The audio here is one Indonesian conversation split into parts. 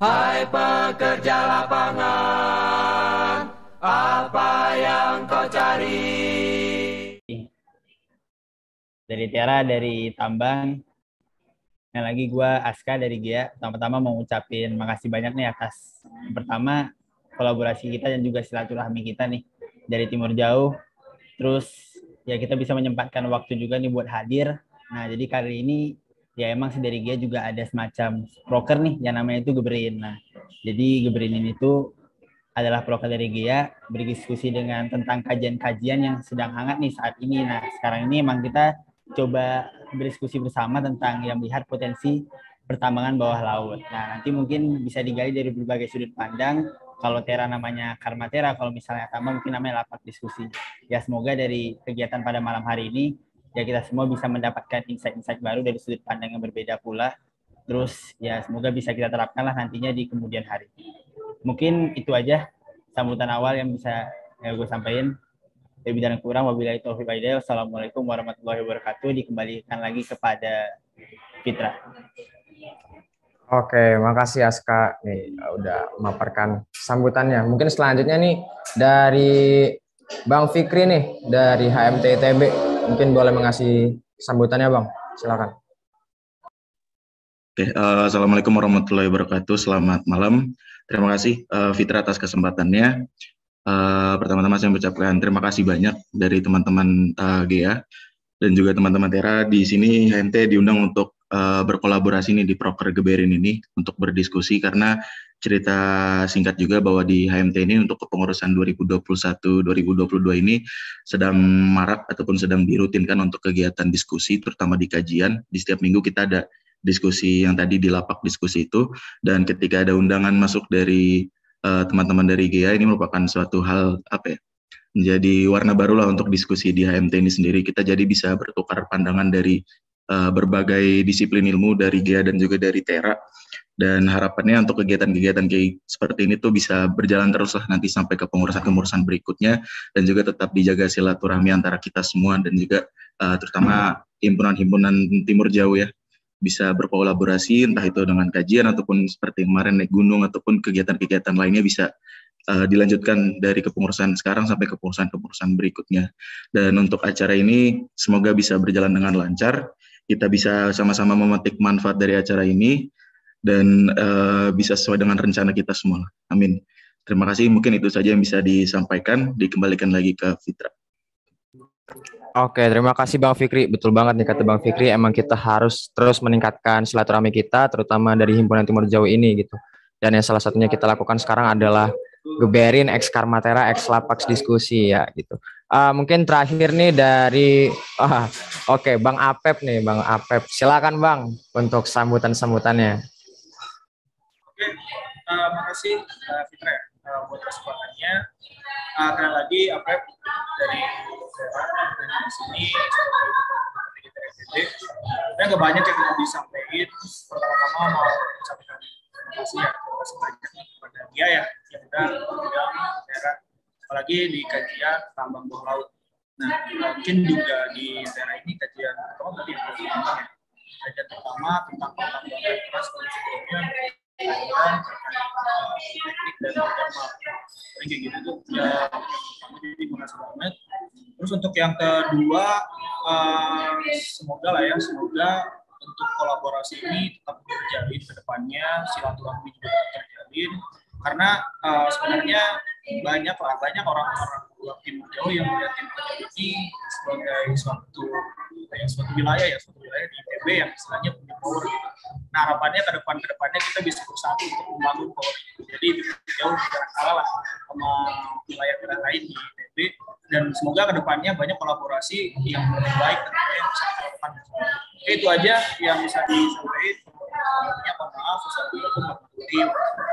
Hai pekerja lapangan, apa yang kau cari? Dari Tiara, dari Tambang. Yang lagi gue Aska dari Gia. Pertama-tama mau ngucapin makasih banyak nih atas pertama kolaborasi kita dan juga silaturahmi kita nih dari Timur Jauh. Terus ya kita bisa menyempatkan waktu juga nih buat hadir. Nah jadi kali ini ya emang sih dari Gia juga ada semacam proker nih yang namanya itu Gebrin. Nah jadi Gebrin ini tuh adalah proker dari Gia berdiskusi dengan tentang kajian-kajian yang sedang hangat nih saat ini. Nah sekarang ini emang kita coba berdiskusi bersama tentang yang melihat potensi pertambangan bawah laut. Nah, nanti mungkin bisa digali dari berbagai sudut pandang. Kalau Tera namanya Karma Tera, kalau misalnya Tambang mungkin namanya lapak diskusi. Ya, semoga dari kegiatan pada malam hari ini, ya kita semua bisa mendapatkan insight-insight baru dari sudut pandang yang berbeda pula. Terus, ya semoga bisa kita terapkanlah nantinya di kemudian hari. Mungkin itu aja sambutan awal yang bisa gue sampaikan. Lebih dan kurang, wabillahi taufiq wal hidayah. Wassalamualaikum warahmatullahi wabarakatuh. Dikembalikan lagi kepada Fitra. Oke, makasih Aska nih udah memaparkan sambutannya. Mungkin selanjutnya nih dari Bang Fikri nih dari HMT ITB. Mungkin boleh mengasih sambutannya Bang. Silakan. Oke, assalamualaikum warahmatullahi wabarakatuh. Selamat malam. Terima kasih Fitra atas kesempatannya. Pertama-tama saya mengucapkan terima kasih banyak dari teman-teman GEA dan juga teman-teman Tera. Di sini HMT diundang untuk berkolaborasi nih di Proker Geberin ini untuk berdiskusi, karena cerita singkat juga bahwa di HMT ini untuk kepengurusan 2021-2022 ini sedang marak ataupun sedang dirutinkan untuk kegiatan diskusi, terutama di kajian. Di setiap minggu kita ada diskusi yang tadi di lapak diskusi itu, dan ketika ada undangan masuk dari teman-teman dari GEA, ini merupakan suatu hal menjadi warna baru lah untuk diskusi di HMT ini sendiri. Kita jadi bisa bertukar pandangan dari berbagai disiplin ilmu dari GEA dan juga dari Tera, dan harapannya untuk kegiatan-kegiatan kayak seperti ini tuh bisa berjalan terus lah nanti sampai ke pengurusan-pengurusan berikutnya, dan juga tetap dijaga silaturahmi antara kita semua dan juga terutama himpunan-himpunan Timur Jauh ya, bisa berkolaborasi entah itu dengan kajian ataupun seperti kemarin naik gunung ataupun kegiatan-kegiatan lainnya bisa dilanjutkan dari kepengurusan sekarang sampai kepengurusan berikutnya. Dan untuk acara ini semoga bisa berjalan dengan lancar, kita bisa sama-sama memetik manfaat dari acara ini dan bisa sesuai dengan rencana kita semua. Amin. Terima kasih, mungkin itu saja yang bisa disampaikan. Dikembalikan lagi ke Fitra. Oke, terima kasih Bang Fikri. Betul banget nih kata Bang Fikri, emang kita harus terus meningkatkan silaturahmi kita, terutama dari Himpunan Timur Jauh ini gitu. Dan yang salah satunya kita lakukan sekarang adalah Geberin, X Karma Tera, X Lapaks Diskusi ya gitu. Mungkin terakhir nih dari, Bang Apep nih, Bang Apep. Silakan Bang untuk sambutan-sambutannya. Oke, makasih Fitra buat kesempatannya. Sekali lagi Apep dari di sini dan agak banyak yang mau disampaikan. Pertama-tama mau ucapkan terima kasih banyak kepada dia ya yang udah mengundang daerah, apalagi di kajian tambang bawah laut. Nah, mungkin juga di daerah ini kajian pertama tadi kajian pertama tentang pertambangan keras sebelumnya kajian teknik dan thermal. Kayak gitu tuh ya, jadi makasih banget. Terus untuk yang kedua, semoga untuk kolaborasi ini tetap terjalin ke depannya, silaturahmi juga tetap terjalin, karena sebenarnya banyak orang-orang luar Timur Jauh yang melihat Timur Jauh ini sebagai suatu wilayah di ITB yang istilahnya punya power gitu. Nah, harapannya ke depannya kita bisa bersatu untuk membangun power itu. Jadi Timur Jauh jangan kalah lah sama wilayah-wilayah lain di ITB, dan semoga ke depannya banyak kolaborasi yang lebih baik dan yang bisa kita lakukan. Oke, itu aja yang bisa disampaikan. Mohon maaf. Wassalamualaikum warahmatullahi wabarakatuh.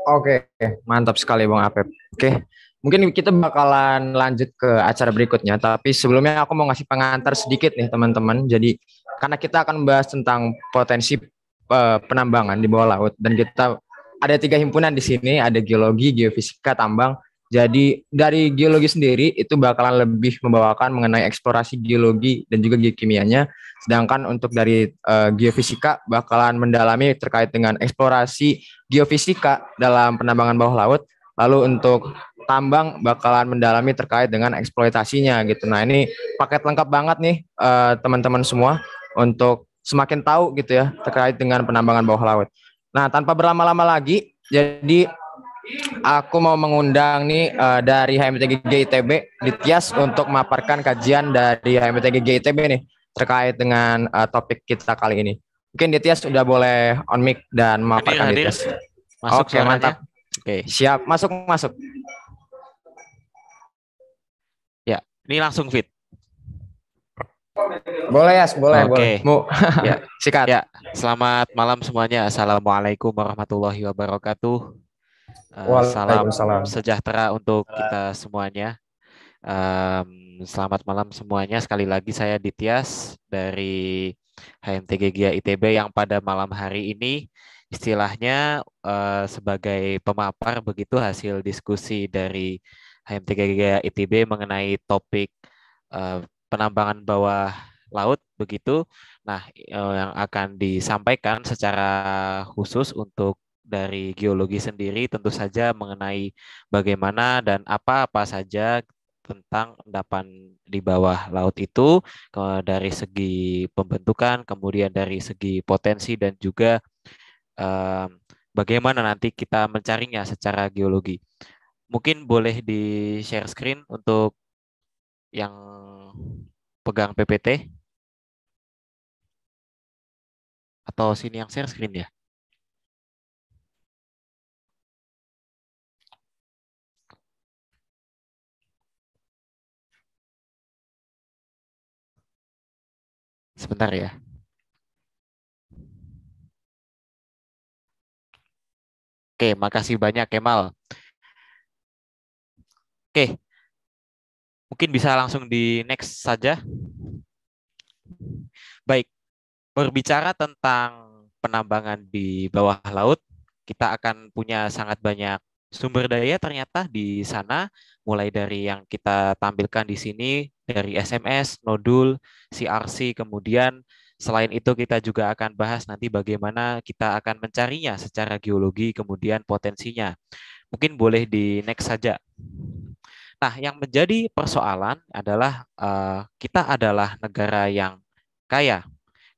Oke, mantap sekali Bang Apep. Oke, mungkin kita bakalan lanjut ke acara berikutnya, tapi sebelumnya aku mau ngasih pengantar sedikit nih teman-teman. Jadi karena kita akan membahas tentang potensi penambangan di bawah laut, dan kita ada 3 himpunan di sini, ada geologi, geofisika, tambang, Jadi dari geologi sendiri itu bakalan lebih membawakan mengenai eksplorasi geologi dan juga geokimianya. Sedangkan untuk dari geofisika bakalan mendalami terkait dengan eksplorasi geofisika dalam penambangan bawah laut. Lalu untuk tambang bakalan mendalami terkait dengan eksploitasinya gitu. Nah ini paket lengkap banget nih teman-teman semua untuk semakin tahu gitu ya terkait dengan penambangan bawah laut. Nah tanpa berlama-lama lagi, jadi aku mau mengundang nih dari HMTGG ITB Dityas untuk memaparkan kajian dari HMTGG ITB nih terkait dengan topik kita kali ini. Mungkin Dityas sudah boleh on mic dan memaparkan Dityas. Masuk Oke, mantap. Oke. Siap, masuk. Ya, ini langsung fit. Boleh ya, boleh. Mu, ya, sikat. Ya, selamat malam semuanya. Assalamualaikum warahmatullahi wabarakatuh. Salam sejahtera untuk kita semuanya. Selamat malam semuanya. Sekali lagi saya Dityas dari HMTGG ITB yang pada malam hari ini istilahnya sebagai pemapar begitu hasil diskusi dari HMTGG ITB mengenai topik penambangan bawah laut begitu. Nah, yang akan disampaikan secara khusus untuk dari geologi sendiri tentu saja mengenai bagaimana dan apa-apa saja tentang endapan di bawah laut itu dari segi pembentukan, kemudian dari segi potensi dan juga bagaimana nanti kita mencarinya secara geologi. Mungkin boleh di-share screen untuk yang pegang PPT. Atau sini yang share screen ya? Sebentar ya. Oke, makasih banyak Kemal. Oke, mungkin bisa langsung di next saja. Baik, berbicara tentang penambangan di bawah laut, kita akan punya sangat banyak sumber daya ternyata di sana, mulai dari yang kita tampilkan di sini, dari SMS, nodul, CRC, kemudian selain itu kita juga akan bahas nanti bagaimana kita akan mencarinya secara geologi, kemudian potensinya. Mungkin boleh di next saja. Nah, yang menjadi persoalan adalah kita adalah negara yang kaya.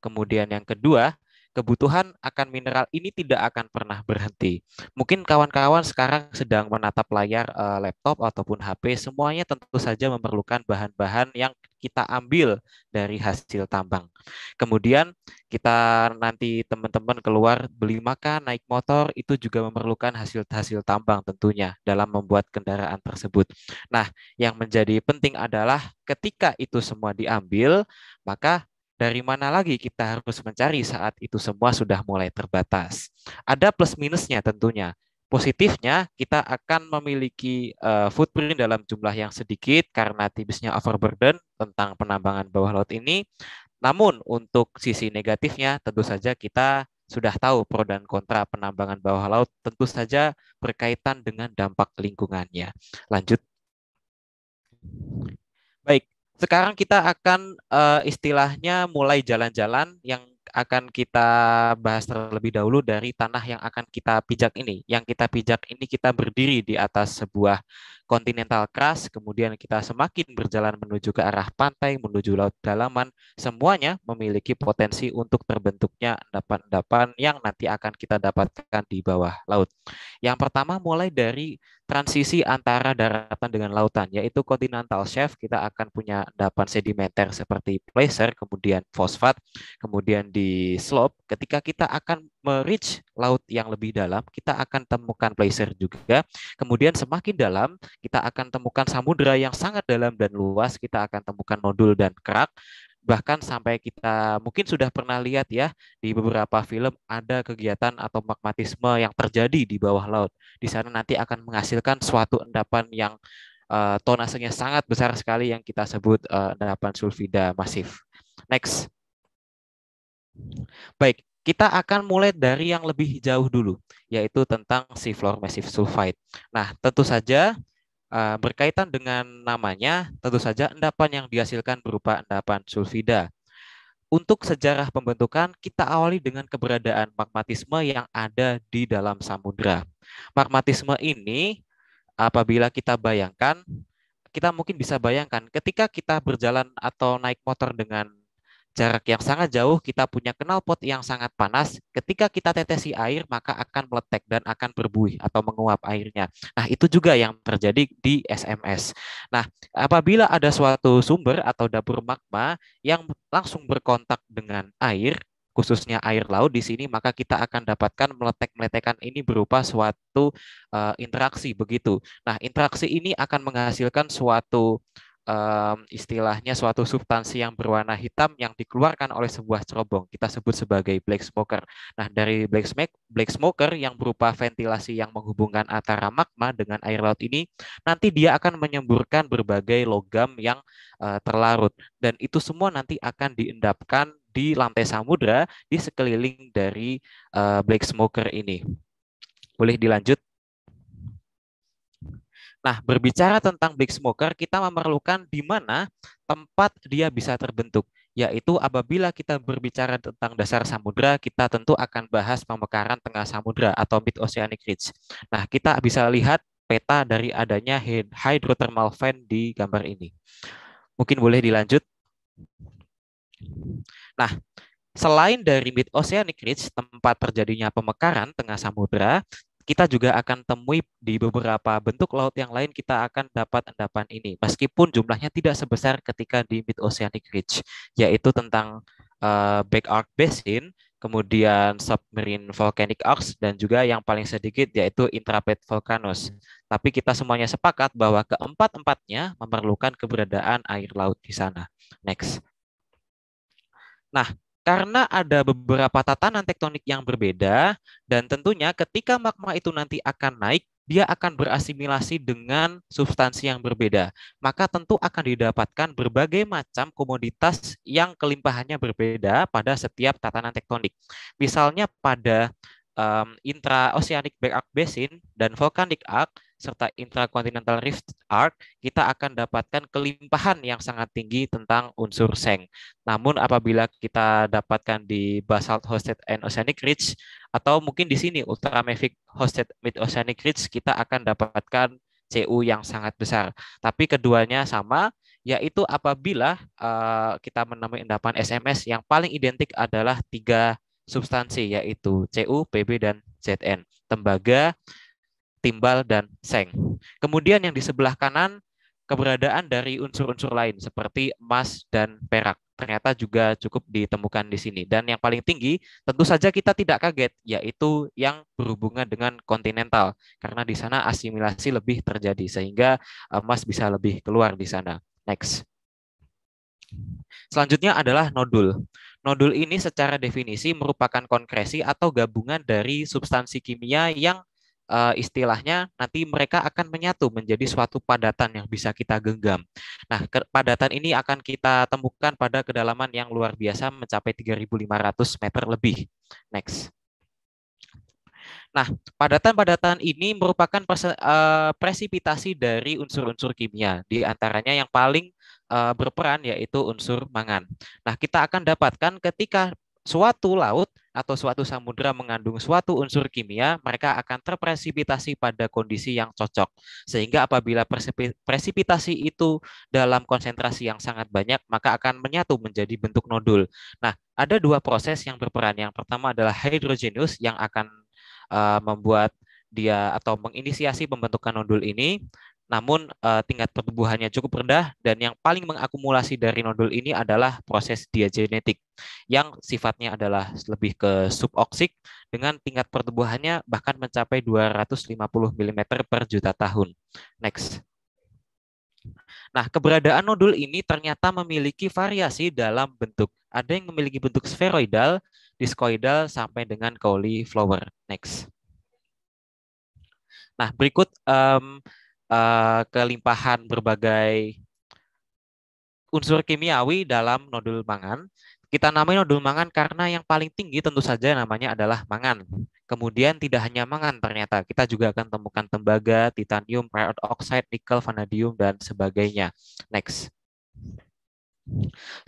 Kemudian yang kedua, kebutuhan akan mineral ini tidak akan pernah berhenti. Mungkin kawan-kawan sekarang sedang menatap layar laptop ataupun HP, semuanya tentu saja memerlukan bahan-bahan yang kita ambil dari hasil tambang. Kemudian kita nanti teman-teman keluar beli makan, naik motor, itu juga memerlukan hasil-hasil tambang tentunya dalam membuat kendaraan tersebut. Nah, yang menjadi penting adalah ketika itu semua diambil, maka dari mana lagi kita harus mencari saat itu semua sudah mulai terbatas. Ada plus minusnya tentunya. Positifnya kita akan memiliki footprint dalam jumlah yang sedikit karena tipisnya overburden tentang penambangan bawah laut ini. Namun untuk sisi negatifnya tentu saja kita sudah tahu pro dan kontra penambangan bawah laut tentu saja berkaitan dengan dampak lingkungannya. Lanjut. Baik. Sekarang kita akan istilahnya mulai jalan-jalan yang akan kita bahas terlebih dahulu dari tanah yang akan kita pijak ini. Yang kita pijak ini kita berdiri di atas sebuah kontinental crust, kemudian kita semakin berjalan menuju ke arah pantai, menuju laut dalaman, semuanya memiliki potensi untuk terbentuknya endapan-endapan yang nanti akan kita dapatkan di bawah laut. Yang pertama mulai dari transisi antara daratan dengan lautan, yaitu continental shelf, kita akan punya endapan sedimenter seperti placer, kemudian fosfat, kemudian di slope, ketika kita akan me-reach laut yang lebih dalam, kita akan temukan placer juga, kemudian semakin dalam, kita akan temukan samudera yang sangat dalam dan luas, kita akan temukan nodul dan kerak, bahkan sampai kita mungkin sudah pernah lihat ya di beberapa film ada kegiatan atau magmatisme yang terjadi di bawah laut. Di sana nanti akan menghasilkan suatu endapan yang tonasenya sangat besar sekali yang kita sebut endapan sulfida masif. Next. Baik, kita akan mulai dari yang lebih jauh dulu, yaitu tentang seafloor massive sulfide. Nah, tentu saja berkaitan dengan namanya, tentu saja endapan yang dihasilkan berupa endapan sulfida. Untuk sejarah pembentukan, kita awali dengan keberadaan magmatisme yang ada di dalam samudra. Magmatisme ini, apabila kita bayangkan, kita mungkin bisa bayangkan ketika kita berjalan atau naik motor dengan jarak yang sangat jauh, kita punya knalpot yang sangat panas. Ketika kita tetesi air, maka akan meletek dan akan berbuih atau menguap airnya. Nah, itu juga yang terjadi di SMS. Nah, apabila ada suatu sumber atau dapur magma yang langsung berkontak dengan air, khususnya air laut di sini, maka kita akan dapatkan meletek-meletekan ini berupa suatu interaksi begitu. Nah, interaksi ini akan menghasilkan suatu istilahnya suatu substansi yang berwarna hitam yang dikeluarkan oleh sebuah cerobong. Kita sebut sebagai black smoker. Nah, dari black smoker yang berupa ventilasi yang menghubungkan antara magma dengan air laut ini, nanti dia akan menyemburkan berbagai logam yang terlarut. Dan itu semua nanti akan diendapkan di lantai samudra di sekeliling dari black smoker ini. Boleh dilanjut? Nah, berbicara tentang black smoker, kita memerlukan di mana tempat dia bisa terbentuk, yaitu apabila kita berbicara tentang dasar samudra, kita tentu akan bahas pemekaran tengah samudra atau mid-oceanic ridge. Nah, kita bisa lihat peta dari adanya hydrothermal vent di gambar ini. Mungkin boleh dilanjut. Nah, selain dari mid-oceanic ridge, tempat terjadinya pemekaran tengah samudra, kita juga akan temui di beberapa bentuk laut yang lain kita akan dapat endapan ini. Meskipun jumlahnya tidak sebesar ketika di mid-oceanic ridge, yaitu tentang back arc basin, kemudian submarine volcanic arcs, dan juga yang paling sedikit yaitu intrapid volcanoes. Tapi kita semuanya sepakat bahwa keempat-empatnya memerlukan keberadaan air laut di sana. Next. Nah, karena ada beberapa tatanan tektonik yang berbeda, dan tentunya ketika magma itu nanti akan naik, dia akan berasimilasi dengan substansi yang berbeda. Maka tentu akan didapatkan berbagai macam komoditas yang kelimpahannya berbeda pada setiap tatanan tektonik. Misalnya pada intraoceanic back arc basin dan volcanic arc, serta intracontinental rift arc, kita akan dapatkan kelimpahan yang sangat tinggi tentang unsur seng. Namun apabila kita dapatkan di basalt hosted and oceanic ridge, atau mungkin di sini ultramafic hosted mid oceanic ridge, kita akan dapatkan Cu yang sangat besar. Tapi keduanya sama, yaitu apabila kita menemui endapan SMS yang paling identik adalah 3 substansi, yaitu Cu, Pb, dan Zn, tembaga, timbal, dan seng. Kemudian yang di sebelah kanan, keberadaan dari unsur-unsur lain seperti emas dan perak ternyata juga cukup ditemukan di sini. Dan yang paling tinggi tentu saja kita tidak kaget, yaitu yang berhubungan dengan kontinental, karena di sana asimilasi lebih terjadi sehingga emas bisa lebih keluar di sana. Next. Selanjutnya adalah nodul. Nodul ini secara definisi merupakan konkresi atau gabungan dari substansi kimia yang istilahnya nanti mereka akan menyatu menjadi suatu padatan yang bisa kita genggam. Nah, padatan ini akan kita temukan pada kedalaman yang luar biasa mencapai 3.500 meter lebih. Next. Nah, padatan-padatan ini merupakan presipitasi dari unsur-unsur kimia. Di antaranya yang paling berperan yaitu unsur mangan. Nah, kita akan dapatkan ketika suatu laut atau suatu samudra mengandung suatu unsur kimia, mereka akan terpresipitasi pada kondisi yang cocok. Sehingga apabila presipitasi itu dalam konsentrasi yang sangat banyak, maka akan menyatu menjadi bentuk nodul. Nah, ada 2 proses yang berperan. Yang pertama adalah hydrogenous yang akan membuat dia atau menginisiasi pembentukan nodul ini. Namun tingkat pertumbuhannya cukup rendah, dan yang paling mengakumulasi dari nodul ini adalah proses diagenetik yang sifatnya adalah lebih ke suboksik dengan tingkat pertumbuhannya bahkan mencapai 250 mm per juta tahun. Next. Nah, keberadaan nodul ini ternyata memiliki variasi dalam bentuk. Ada yang memiliki bentuk spheroidal, diskoidal, sampai dengan cauliflower. Next. Nah, berikut kelimpahan berbagai unsur kimiawi dalam nodul mangan. Kita namai nodul mangan karena yang paling tinggi tentu saja namanya adalah mangan. Kemudian tidak hanya mangan ternyata, kita juga akan temukan tembaga, titanium, rare earth oxide, nikel, vanadium, dan sebagainya. Next.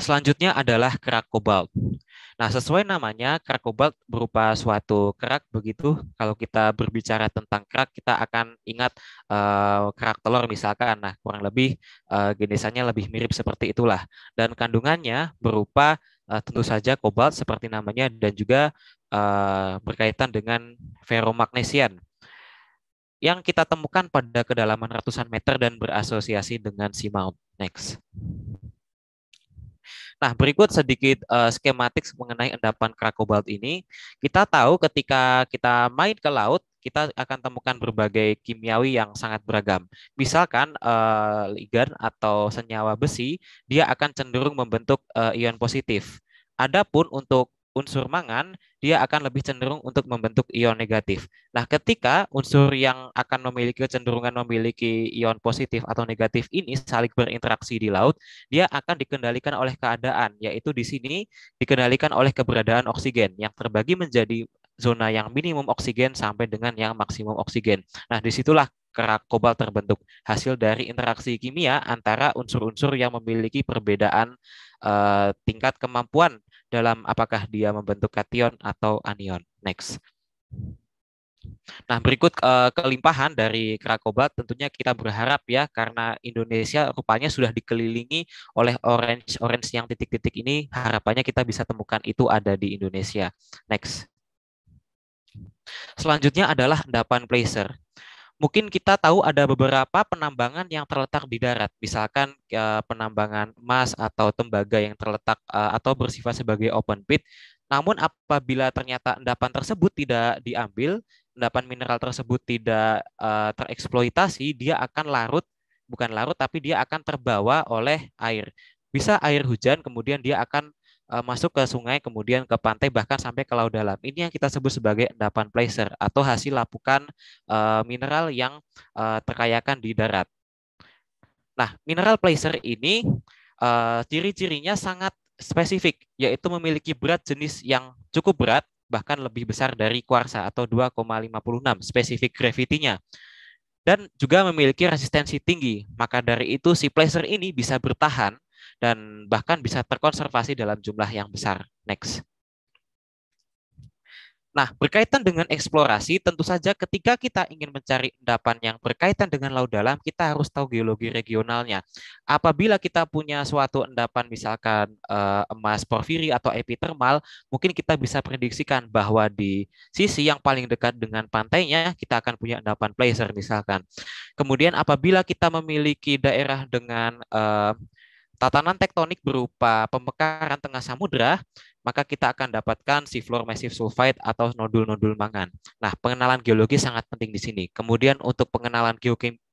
Selanjutnya adalah kerak kobalt. Nah, sesuai namanya, kerak kobalt berupa suatu kerak begitu. Kalau kita berbicara tentang kerak, kita akan ingat kerak telur misalkan. Nah, kurang lebih jenisnya lebih mirip seperti itulah. Dan kandungannya berupa tentu saja kobalt seperti namanya dan juga berkaitan dengan ferromagnesian yang kita temukan pada kedalaman ratusan meter dan berasosiasi dengan seamount. Next. Nah, berikut sedikit skematik mengenai endapan kerak kobalt ini. Kita tahu ketika kita main ke laut, kita akan temukan berbagai kimiawi yang sangat beragam. Misalkan ligan atau senyawa besi, dia akan cenderung membentuk ion positif. Adapun untuk unsur mangan, dia akan lebih cenderung untuk membentuk ion negatif. Nah, ketika unsur yang akan memiliki kecenderungan memiliki ion positif atau negatif ini saling berinteraksi di laut, dia akan dikendalikan oleh keadaan, yaitu di sini dikendalikan oleh keberadaan oksigen yang terbagi menjadi zona yang minimum oksigen sampai dengan yang maksimum oksigen. Nah, disitulah kerak kobalt terbentuk, hasil dari interaksi kimia antara unsur-unsur yang memiliki perbedaan tingkat kemampuan dalam apakah dia membentuk kation atau anion. Next. Nah, berikut kelimpahan dari kerak kobalt tentunya kita berharap ya, karena Indonesia rupanya sudah dikelilingi oleh orange yang titik-titik ini, harapannya kita bisa temukan itu ada di Indonesia. Next. Selanjutnya adalah endapan placer. Mungkin kita tahu ada beberapa penambangan yang terletak di darat, misalkan penambangan emas atau tembaga yang terletak atau bersifat sebagai open pit. Namun apabila ternyata endapan tersebut tidak diambil, endapan mineral tersebut tidak tereksploitasi, dia akan bukan larut, tapi dia akan terbawa oleh air. Bisa air hujan, kemudian dia akan masuk ke sungai, kemudian ke pantai, bahkan sampai ke laut dalam. Ini yang kita sebut sebagai endapan placer atau hasil lapukan mineral yang terkayakan di darat. Nah, mineral placer ini ciri-cirinya sangat spesifik, yaitu memiliki berat jenis yang cukup berat, bahkan lebih besar dari kuarsa atau 2,56 spesifik gravity-nya. Dan juga memiliki resistensi tinggi. Maka dari itu si placer ini bisa bertahan dan bahkan bisa terkonservasi dalam jumlah yang besar. Next. Nah, berkaitan dengan eksplorasi, tentu saja ketika kita ingin mencari endapan yang berkaitan dengan laut dalam, kita harus tahu geologi regionalnya. Apabila kita punya suatu endapan, misalkan emas porfiri atau epithermal, mungkin kita bisa prediksikan bahwa di sisi yang paling dekat dengan pantainya, kita akan punya endapan placer misalkan. Kemudian apabila kita memiliki daerah dengan tatanan tektonik berupa pemekaran tengah samudra, maka kita akan dapatkan seafloor massive sulfide atau nodul-nodul mangan. Nah, pengenalan geologi sangat penting di sini. Kemudian untuk pengenalan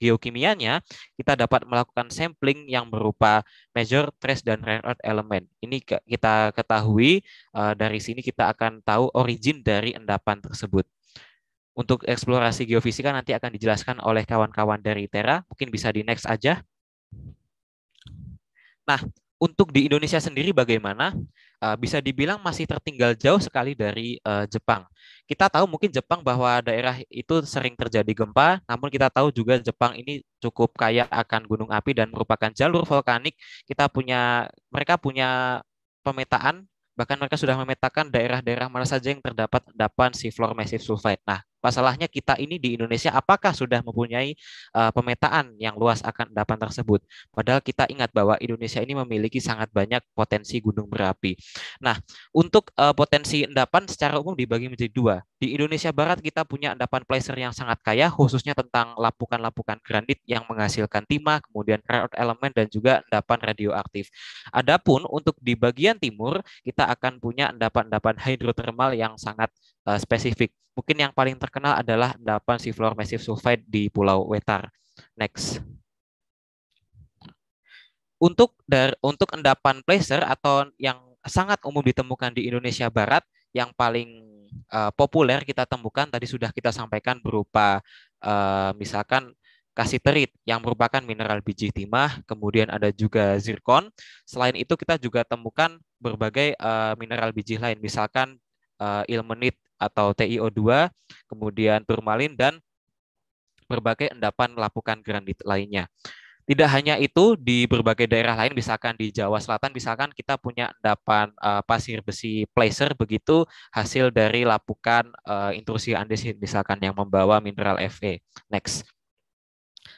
geokimianya, kita dapat melakukan sampling yang berupa measure, trace, dan rare earth element. Ini kita ketahui, dari sini kita akan tahu origin dari endapan tersebut. Untuk eksplorasi geofisika nanti akan dijelaskan oleh kawan-kawan dari Tera. Mungkin bisa di next aja. Nah, untuk di Indonesia sendiri bagaimana? Bisa dibilang masih tertinggal jauh sekali dari Jepang. Kita tahu mungkin Jepang bahwa daerah itu sering terjadi gempa, namun kita tahu juga Jepang ini cukup kaya akan gunung api dan merupakan jalur vulkanik. Mereka punya pemetaan, bahkan mereka sudah memetakan daerah-daerah mana saja yang terdapat endapan seafloor massive sulfide. Nah, masalahnya kita ini di Indonesia apakah sudah mempunyai pemetaan yang luas akan endapan tersebut? Padahal kita ingat bahwa Indonesia ini memiliki sangat banyak potensi gunung berapi. Nah, untuk potensi endapan secara umum dibagi menjadi dua. Di Indonesia Barat kita punya endapan placer yang sangat kaya, khususnya tentang lapukan-lapukan granit yang menghasilkan timah, kemudian rare earth element, dan juga endapan radioaktif. Adapun untuk di bagian timur, kita akan punya endapan-endapan hidrotermal yang sangat spesifik. Mungkin yang paling terkenal adalah endapan seafloor massive sulfide di Pulau Wetar. Next. Untuk endapan placer atau yang sangat umum ditemukan di Indonesia Barat, yang paling populer kita temukan tadi sudah kita sampaikan berupa misalkan kasiterit yang merupakan mineral biji timah, kemudian ada juga zirkon. Selain itu kita juga temukan berbagai mineral biji lain, misalkan ilmenit atau TiO2, kemudian turmalin, dan berbagai endapan lapukan granit lainnya. Tidak hanya itu, di berbagai daerah lain, misalkan di Jawa Selatan, misalkan kita punya endapan pasir besi placer, begitu hasil dari lapukan intrusi andesit, misalkan yang membawa mineral Fe. Next.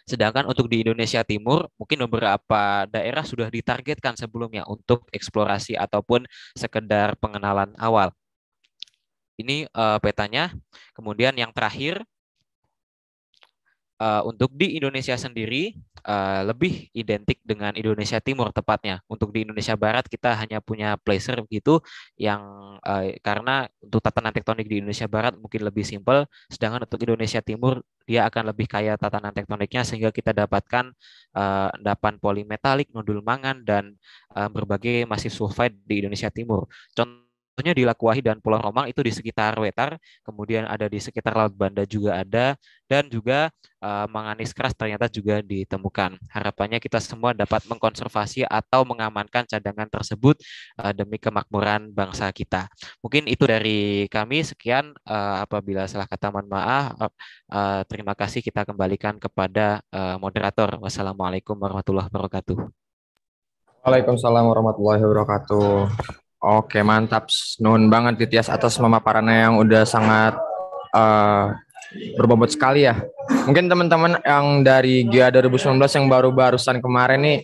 Sedangkan untuk di Indonesia Timur, mungkin beberapa daerah sudah ditargetkan sebelumnya untuk eksplorasi ataupun sekedar pengenalan awal. Ini petanya. Kemudian yang terakhir, untuk di Indonesia sendiri lebih identik dengan Indonesia Timur tepatnya. Untuk di Indonesia Barat kita hanya punya placer begitu, yang karena untuk tatanan tektonik di Indonesia Barat mungkin lebih simpel, sedangkan untuk Indonesia Timur dia akan lebih kaya tatanan tektoniknya, sehingga kita dapatkan endapan polimetalik, nodul mangan, dan berbagai masif sulfide di Indonesia Timur. Contohnya di Lakuahi dan Pulau Romang itu di sekitar Wetar, kemudian ada di sekitar Laut Banda juga ada, dan juga manganis keras ternyata juga ditemukan. Harapannya kita semua dapat mengkonservasi atau mengamankan cadangan tersebut demi kemakmuran bangsa kita. Mungkin itu dari kami. Sekian, apabila salah kata mohon maaf. Terima kasih, kita kembalikan kepada moderator. Wassalamualaikum warahmatullahi wabarakatuh. Waalaikumsalam warahmatullahi wabarakatuh. Oke, mantap. Nuhun banget Titias atas pemaparannya yang udah sangat berbobot sekali ya. Mungkin teman-teman yang dari GEA 2019 yang barusan kemarin nih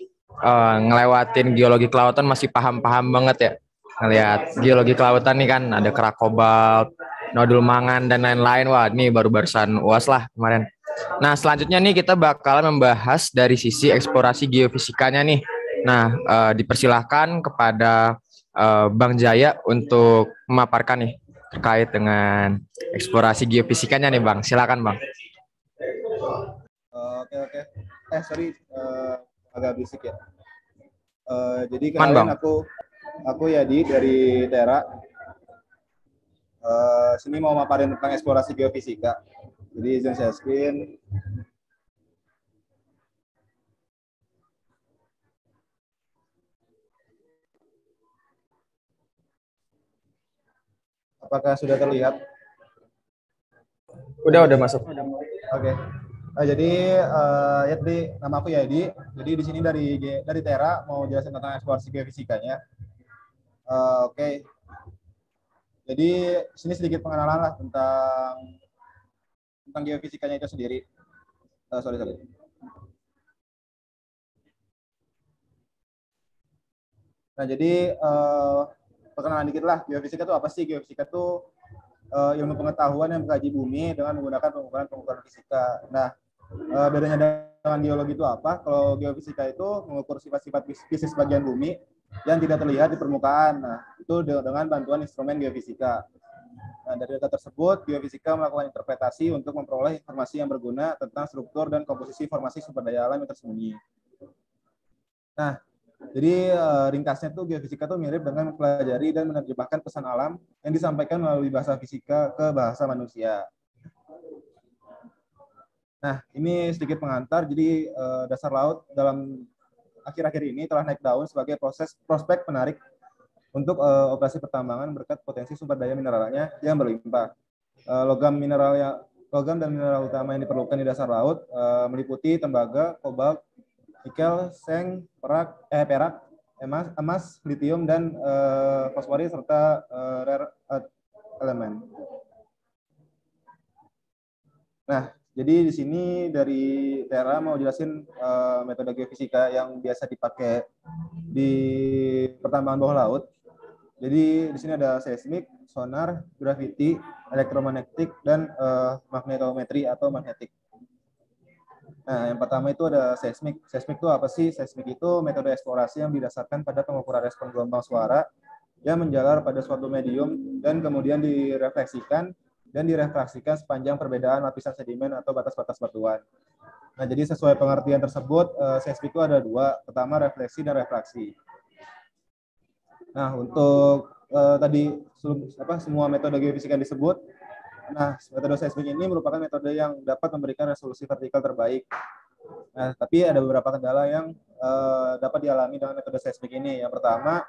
ngelewatin geologi kelautan masih paham-paham banget ya. Ngelihat geologi kelautan nih kan ada kerak kobalt, nodul mangan, dan lain-lain. Wah, ini barusan UAS lah kemarin. Nah, selanjutnya nih kita bakal membahas dari sisi eksplorasi geofisikanya nih. Nah, dipersilahkan kepada Bang Jaya untuk memaparkan nih terkait dengan eksplorasi geofisikanya nih Bang. Silakan Bang. Oke. Sorry, agak berisik ya. Jadi kenalin aku Yadi dari Tera. Sini mau maparin tentang eksplorasi geofisika. Jadi izin share screen. Apakah sudah terlihat? Udah masuk. Oke. Jadi nama aku Yadi. Jadi di sini dari Tera mau jelasin tentang eksplorasi geofisikanya. Oke. Jadi sini sedikit pengenalan lah tentang geofisikanya itu sendiri. Sorry. Nah, jadi perkenalan dikit lah, geofisika itu apa sih? Geofisika itu ilmu pengetahuan yang mengkaji bumi dengan menggunakan pengukuran fisika. Nah, bedanya dengan geologi itu apa? Kalau geofisika itu mengukur sifat-sifat fisik bagian bumi yang tidak terlihat di permukaan. Nah, itu dengan bantuan instrumen geofisika. Nah, dari data tersebut, geofisika melakukan interpretasi untuk memperoleh informasi yang berguna tentang struktur dan komposisi formasi sumber daya alam yang tersembunyi. Nah, jadi ringkasnya tuh geofisika tuh mirip dengan mempelajari dan menerjemahkan pesan alam yang disampaikan melalui bahasa fisika ke bahasa manusia. Nah, ini sedikit pengantar. Jadi dasar laut dalam akhir-akhir ini telah naik daun sebagai prospek menarik untuk operasi pertambangan berkat potensi sumber daya mineralnya yang berlimpah. Logam dan mineral utama yang diperlukan di dasar laut meliputi tembaga, kobalt, nikel, seng, perak, emas, litium, dan fosforit serta rare earth elemen. Nah, jadi di sini dari Tera mau jelasin metode geofisika yang biasa dipakai di pertambangan bawah laut. Jadi di sini ada seismik, sonar, gravity, elektromagnetik, dan magnetometri atau magnetik. Nah, yang pertama itu ada seismik. Seismik itu apa sih? Seismik itu metode eksplorasi yang didasarkan pada pengukuran respon gelombang suara yang menjalar pada suatu medium dan kemudian direfleksikan dan direfraksikan sepanjang perbedaan lapisan sedimen atau batas-batas batuan. Nah, jadi sesuai pengertian tersebut, seismik itu ada dua. Pertama, refleksi dan refraksi. Nah, untuk semua metode geofisika yang disebut, nah, metode seismik ini merupakan metode yang dapat memberikan resolusi vertikal terbaik. Nah, tapi ada beberapa kendala yang dapat dialami dengan metode seismik ini. Yang pertama,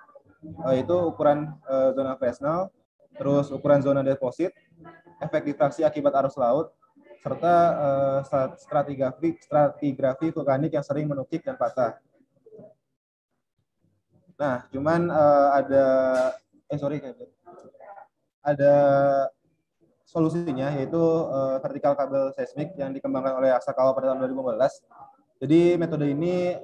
itu ukuran zona Fresnel terus ukuran zona deposit, efek diffraksi akibat arus laut, serta stratigrafi vulkanik yang sering menukik dan patah. Nah, cuman ada solusinya, yaitu vertikal kabel seismik yang dikembangkan oleh Asakawa pada tahun 2015. Jadi metode ini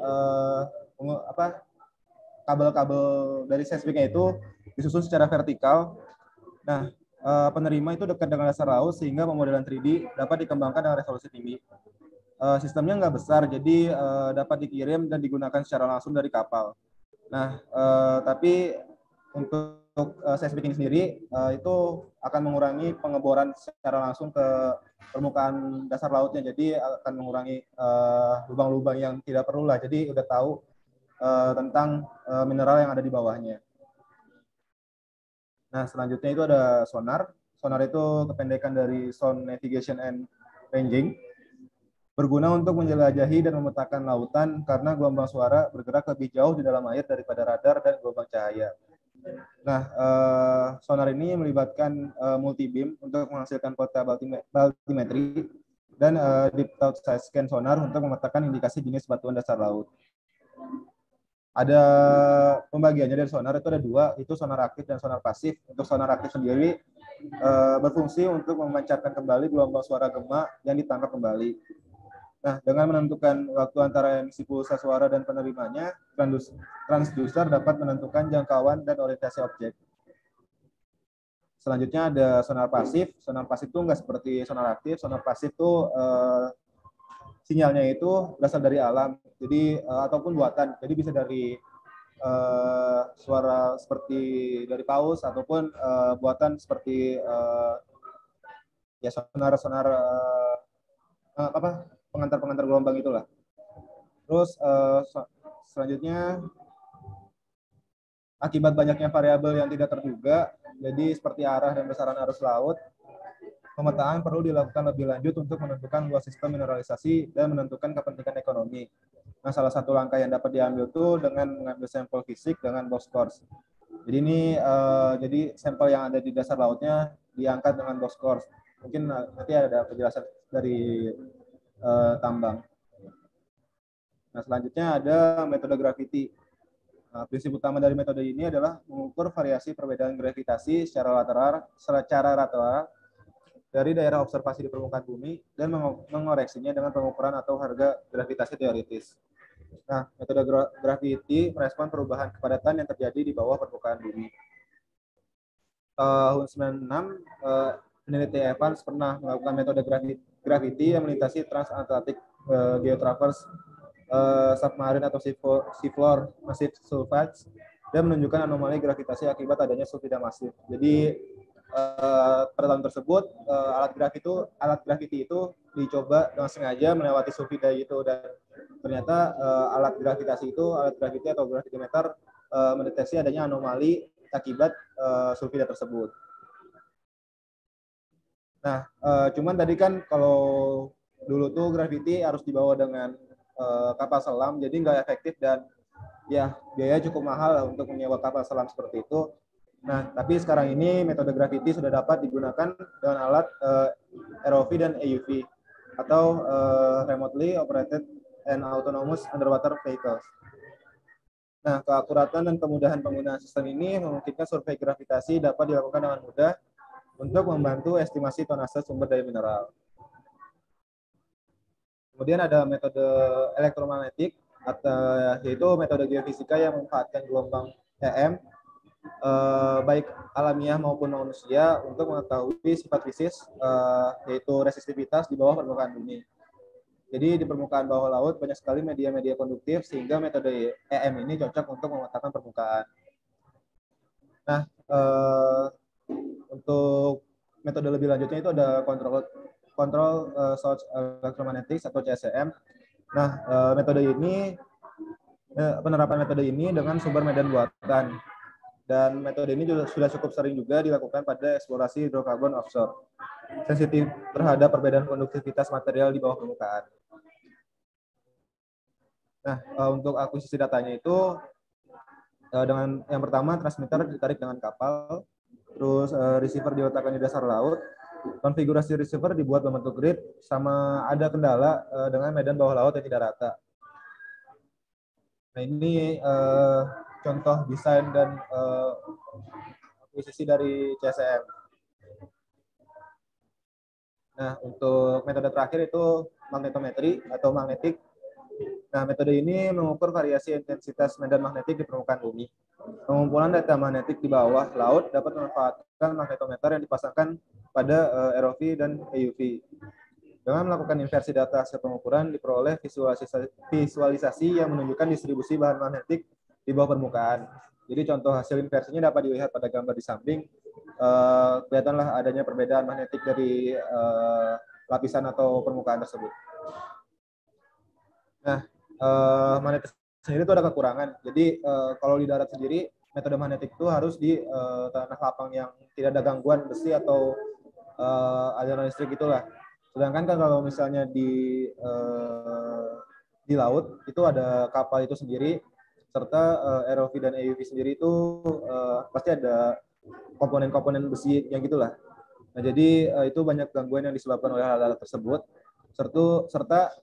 kabel-kabel dari seismiknya itu disusun secara vertikal. Nah, penerima itu dekat dengan dasar laut sehingga pemodelan 3D dapat dikembangkan dengan resolusi tinggi. Sistemnya nggak besar, jadi dapat dikirim dan digunakan secara langsung dari kapal. Nah, tapi untuk seismik ini sendiri itu akan mengurangi pengeboran secara langsung ke permukaan dasar lautnya, jadi akan mengurangi lubang-lubang yang tidak perlu lah. Jadi udah tahu tentang mineral yang ada di bawahnya. Nah, selanjutnya itu ada sonar. Sonar itu kependekan dari Sound Navigation and Ranging, berguna untuk menjelajahi dan memetakan lautan karena gelombang suara bergerak lebih jauh di dalam air daripada radar dan gelombang cahaya. Nah, sonar ini melibatkan multi-beam untuk menghasilkan peta baltimetri dan deep thought side scan sonar untuk memetakan indikasi jenis batuan dasar laut. Ada pembagiannya dari sonar, itu ada dua, itu sonar aktif dan sonar pasif. Untuk sonar aktif sendiri berfungsi untuk memancarkan kembali gelombang suara gema yang ditangkap kembali. Nah, dengan menentukan waktu antara emisi pulsa suara dan penerimanya, transducer dapat menentukan jangkauan dan orientasi objek. Selanjutnya ada sonar pasif. Sonar pasif itu nggak seperti sonar aktif. Sonar pasif itu sinyalnya itu berasal dari alam, jadi ataupun buatan. Jadi bisa dari suara seperti dari paus ataupun buatan seperti ya sonar-sonar pengantar-pengantar gelombang itulah. Terus selanjutnya akibat banyaknya variabel yang tidak terduga, jadi seperti arah dan besaran arus laut, pemetaan perlu dilakukan lebih lanjut untuk menentukan luas sistem mineralisasi dan menentukan kepentingan ekonomi. Nah, salah satu langkah yang dapat diambil itu dengan mengambil sampel fisik dengan box cores. Jadi ini jadi sampel yang ada di dasar lautnya diangkat dengan box cores. Mungkin nanti ada penjelasan dari tambang. Nah, selanjutnya ada metode graviti. Nah, prinsip utama dari metode ini adalah mengukur variasi perbedaan gravitasi secara rata dari daerah observasi di permukaan bumi dan mengoreksinya dengan pengukuran atau harga gravitasi teoritis. Nah, metode graviti merespon perubahan kepadatan yang terjadi di bawah permukaan bumi. Tahun 96, peneliti Evans pernah melakukan metode graviti yang melintasi transatlantic geotraverse submarine atau seafloor massive sulfides dan menunjukkan anomali gravitasi akibat adanya sulfida masif. Jadi pada tahun tersebut alat graviti itu dicoba dengan sengaja melewati sulfida itu, dan ternyata alat graviti atau gravitimeter mendeteksi adanya anomali akibat sulfida tersebut. Nah, cuman tadi kan kalau dulu tuh graviti harus dibawa dengan kapal selam, jadi nggak efektif dan ya biaya cukup mahal untuk menyewa kapal selam seperti itu. Nah, tapi sekarang ini metode graviti sudah dapat digunakan dengan alat ROV dan AUV atau remotely operated and autonomous underwater vehicles. Nah, keakuratan dan kemudahan penggunaan sistem ini memungkinkan survei gravitasi dapat dilakukan dengan mudah untuk membantu estimasi tonase sumber daya mineral. Kemudian ada metode elektromagnetik, yaitu metode geofisika yang memanfaatkan gelombang EM baik alamiah maupun manusia untuk mengetahui sifat fisik yaitu resistivitas di bawah permukaan bumi. Jadi di permukaan bawah laut banyak sekali media-media konduktif sehingga metode EM ini cocok untuk memetakan permukaan. Nah, untuk metode lebih lanjutnya itu ada control source electromagnetics atau CSEM. Nah, penerapan metode ini dengan sumber medan buatan. Dan metode ini juga sudah cukup sering juga dilakukan pada eksplorasi hidrokarbon offshore. Sensitif terhadap perbedaan konduktivitas material di bawah permukaan. Nah, untuk akuisisi datanya itu dengan yang pertama transmitter ditarik dengan kapal, terus receiver diletakkan di dasar laut, konfigurasi receiver dibuat berbentuk grid, sama ada kendala dengan medan bawah laut yang tidak rata. Nah, ini contoh desain dan akuisisi dari CSM. Nah, untuk metode terakhir itu magnetometri atau magnetik. Nah, metode ini mengukur variasi intensitas medan magnetik di permukaan bumi. Pengumpulan data magnetik di bawah laut dapat memanfaatkan magnetometer yang dipasangkan pada ROV dan AUV. Dengan melakukan inversi data hasil pengukuran, diperoleh visualisasi yang menunjukkan distribusi bahan magnetik di bawah permukaan. Jadi contoh hasil inversinya dapat dilihat pada gambar di samping. Kelihatanlah adanya perbedaan magnetik dari lapisan atau permukaan tersebut. Nah, magnetik sendiri itu ada kekurangan. Jadi kalau di darat sendiri, metode magnetik itu harus di tanah lapang yang tidak ada gangguan besi atau aliran listrik itulah. Sedangkan kan kalau misalnya di laut itu ada kapal itu sendiri serta ROV dan AUV sendiri itu pasti ada komponen-komponen besi yang gitulah. Nah, jadi itu banyak gangguan yang disebabkan oleh alat tersebut serta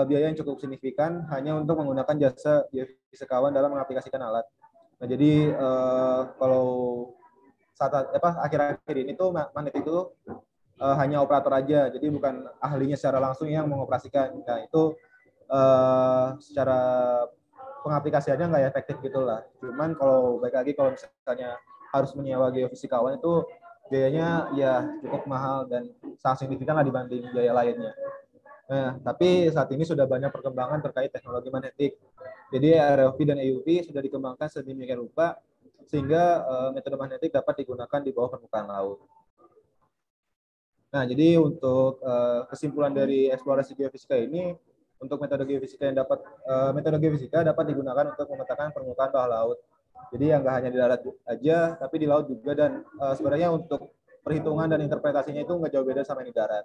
biaya yang cukup signifikan hanya untuk menggunakan jasa geofisikawan dalam mengaplikasikan alat. Nah, jadi kalau saat akhir-akhir ini tuh magnetik itu hanya operator aja, jadi bukan ahlinya secara langsung yang mengoperasikan. Nah, itu secara pengaplikasiannya nggak efektif gitulah. Cuman kalau baik lagi kalau misalnya harus menyewa geofisikawan itu biayanya ya cukup mahal dan sangat signifikan lah dibanding biaya lainnya. Nah, tapi saat ini sudah banyak perkembangan terkait teknologi magnetik. Jadi ROV dan AUV sudah dikembangkan sedemikian rupa sehingga metode magnetik dapat digunakan di bawah permukaan laut. Nah, jadi untuk kesimpulan dari eksplorasi geofisika ini, untuk metode geofisika dapat digunakan untuk memetakan permukaan bawah laut. Jadi yang nggak hanya di darat aja, tapi di laut juga, dan sebenarnya untuk perhitungan dan interpretasinya itu nggak jauh beda sama yang di darat.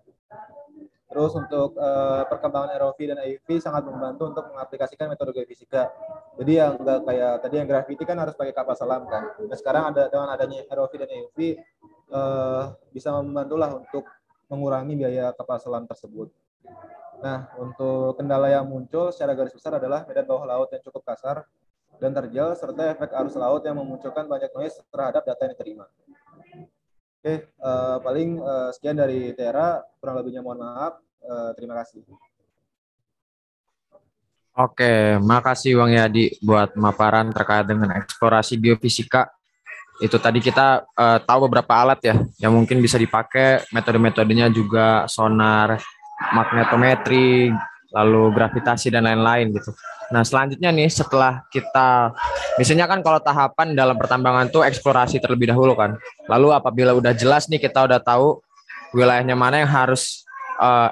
Terus untuk perkembangan ROV dan AUV sangat membantu untuk mengaplikasikan metode geofisika. Jadi yang nggak kayak tadi yang gravity kan harus pakai kapal selam kan. Nah, sekarang dengan adanya ROV dan AUV bisa membantulah untuk mengurangi biaya kapal selam tersebut. Nah, untuk kendala yang muncul secara garis besar adalah medan bawah laut yang cukup kasar dan terjal, serta efek arus laut yang memunculkan banyak noise terhadap data yang diterima. Oke, paling sekian dari Tera, kurang lebihnya mohon maaf. Terima kasih. Oke, makasih Bang Yadi buat maparan terkait dengan eksplorasi geofisika. Itu tadi kita tahu beberapa alat ya yang mungkin bisa dipakai, metode-metodenya juga sonar, magnetometri, lalu gravitasi dan lain-lain gitu. Nah, selanjutnya nih setelah kita biasanya kan kalau tahapan dalam pertambangan tuh eksplorasi terlebih dahulu kan. Lalu apabila udah jelas nih kita udah tahu wilayahnya mana yang harus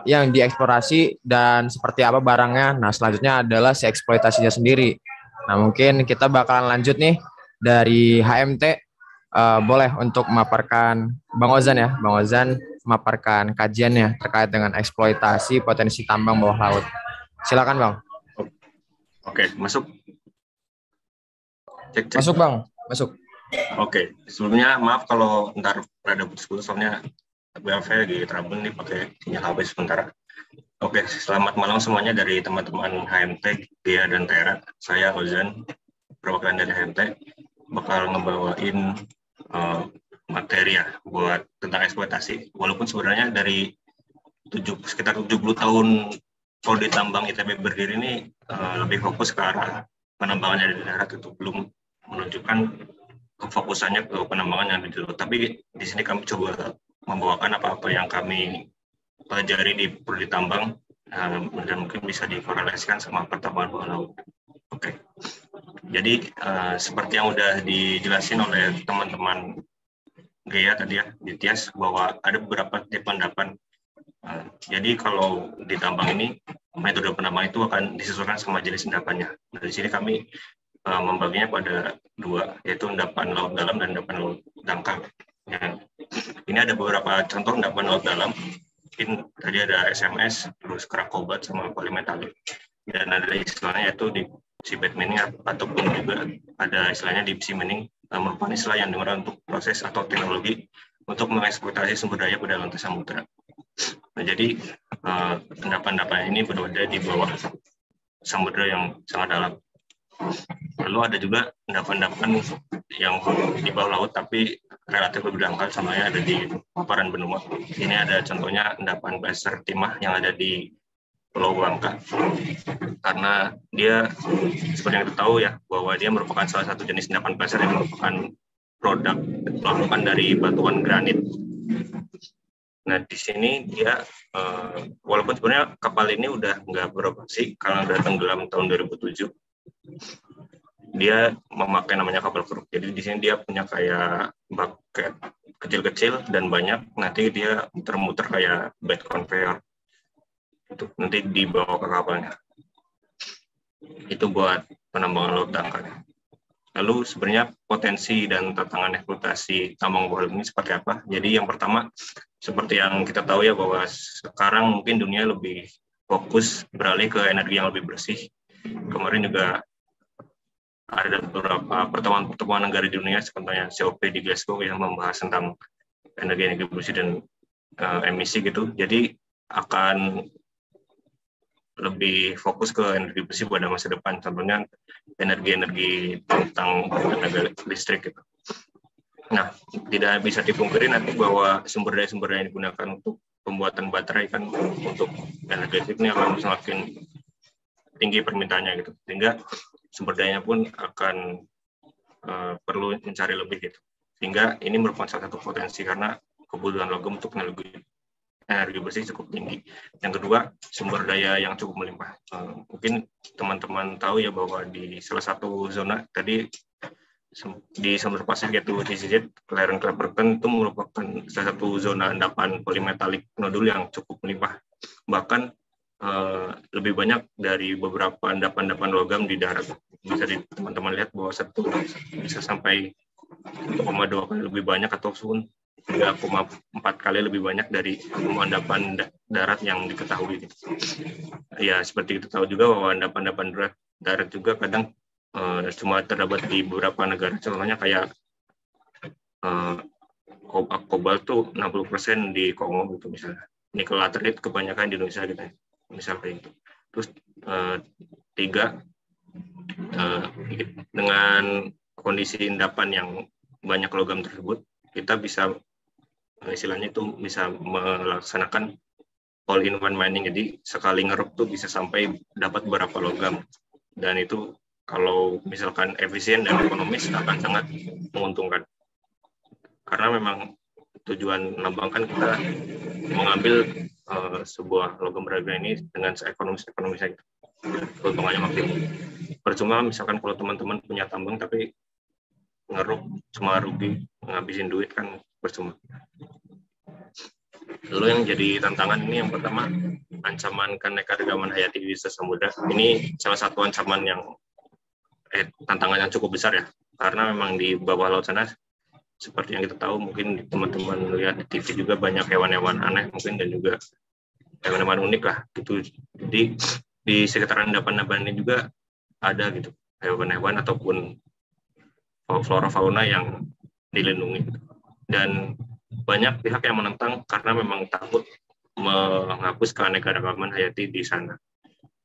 yang dieksplorasi dan seperti apa barangnya. Nah, selanjutnya adalah si eksploitasinya sendiri. Nah, mungkin kita bakalan lanjut nih dari HMT. Boleh untuk memaparkan Bang Ozan ya, Bang Ozan memaparkan kajiannya terkait dengan eksploitasi potensi tambang bawah laut. Silakan Bang. Oke, masuk. Cek. Masuk Bang, masuk. Oke, sebelumnya maaf kalau ntar rada putus-putus soalnya WiFi di trouble nih pakai sinyal HP sementara. Oke, selamat malam semuanya dari teman-teman HMT, Gia dan Tera. Saya Ozan, perwakilan dari HMT, bakal ngebawain materi ya buat tentang eksploitasi. Walaupun sebenarnya dari sekitar 70 tahun kalau di tambang ITB berdiri ini lebih fokus ke arah penambangan di darat, itu belum menunjukkan kefokusannya ke penambangan yang di laut. Tapi di sini kami coba membawakan apa-apa yang kami pelajari di prodi tambang dan mungkin bisa dikorelasikan sama pertambangan bawah laut. Oke. Jadi seperti yang udah dijelasin oleh teman-teman Gea tadi ya di TIAS, bahwa ada beberapa tipe endapan. Jadi kalau di tambang ini metode penambangan itu akan disesuaikan sama jenis endapannya. Nah, di sini kami membaginya pada dua, yaitu endapan laut dalam dan endapan laut dangkal. Ya. Ini ada beberapa contoh endapan laut dalam. Mungkin tadi ada SMS, terus kerak kobat sama polimetalik. Dan ada istilahnya yaitu di seabed mining ataupun juga ada istilahnya deep sea mining merupakan istilah yang digunakan untuk proses atau teknologi untuk mengeksploitasi sumber daya pada lantai samudra. Nah, jadi endapan-endapan ini berada di bawah samudra yang sangat dalam. Lalu ada juga endapan-endapan yang di bawah laut tapi relatif lebih dangkal, samanya ada di paparan benua. Ini ada contohnya endapan Placer Timah yang ada di Pulau Bangka, karena dia seperti yang kita tahu ya bahwa dia merupakan salah satu jenis endapan placer yang merupakan produk lakukan dari batuan granit. Nah di sini dia walaupun sebenarnya kapal ini udah nggak beroperasi karena udah tenggelam tahun 2007, dia memakai namanya kapal keruk. Jadi di sini dia punya kayak bucket kecil-kecil dan banyak, nanti dia muter-muter kayak bed conveyor. Itu nanti dibawa ke kapalnya. Itu buat penambangan laut dangkal. Lalu sebenarnya potensi dan tantangan eksploitasi tambang bawah laut ini seperti apa? Jadi yang pertama, seperti yang kita tahu ya bahwa sekarang mungkin dunia lebih fokus beralih ke energi yang lebih bersih. Kemarin juga ada beberapa pertemuan negara di dunia, contohnya COP di Glasgow yang membahas tentang energi bersih dan emisi gitu. Jadi akan lebih fokus ke energi bersih pada masa depan, contohnya energi-energi tentang tenaga listrik gitu. Nah, tidak bisa dipungkiri nanti bahwa sumber daya yang digunakan untuk pembuatan baterai kan untuk energi listrik ini akan semakin tinggi permintaannya gitu, sehingga sumber dayanya pun akan perlu mencari lebih gitu. Sehingga ini merupakan salah satu potensi karena kebutuhan logam untuk energi bersih cukup tinggi. Yang kedua, sumber daya yang cukup melimpah. Mungkin teman-teman tahu ya bahwa di salah satu zona tadi di Samudra Pasifik yaitu DCZ, Clarion Clipperton itu merupakan salah satu zona endapan polimetalik nodul yang cukup melimpah. Bahkan lebih banyak dari beberapa endapan-endapan logam di darat. Bisa teman-teman lihat bahwa satu bisa sampai 1,2 kali lebih banyak ataupun 3,4 kali lebih banyak dari endapan darat yang diketahui. Ya, seperti kita tahu juga bahwa endapan-endapan darat juga kadang cuma terdapat di beberapa negara. Contohnya kayak kobalt tuh 60% di Kongo gitu misalnya. Nikel laterit kebanyakan di Indonesia gitu. Misal kayak gitu. Terus dengan kondisi endapan yang banyak logam tersebut, kita bisa istilahnya itu bisa melaksanakan all-in-one mining. Jadi sekali ngeruk tuh bisa sampai dapat beberapa logam, dan itu kalau misalkan efisien dan ekonomis akan sangat menguntungkan. Karena memang tujuan nambang kan kita mengambil sebuah logam berharga ini dengan seekonomisnya, keuntungannya maksimum. Percuma misalkan kalau teman-teman punya tambang tapi ngeruk cuma rugi, ngabisin duit kan percuma. Lalu yang jadi tantangan ini yang pertama, ancaman keanekaragaman hayati di samudra. Ini salah satu ancaman yang tantangan yang cukup besar ya, karena memang di bawah laut sana seperti yang kita tahu, mungkin teman-teman lihat di TV juga banyak hewan-hewan aneh mungkin, dan juga hewan-hewan unik lah gitu. Jadi di sekitaran endapan-endapan ini juga ada gitu hewan-hewan ataupun flora fauna yang dilindungi, dan banyak pihak yang menentang karena memang takut menghapus keanekaragaman hayati di sana.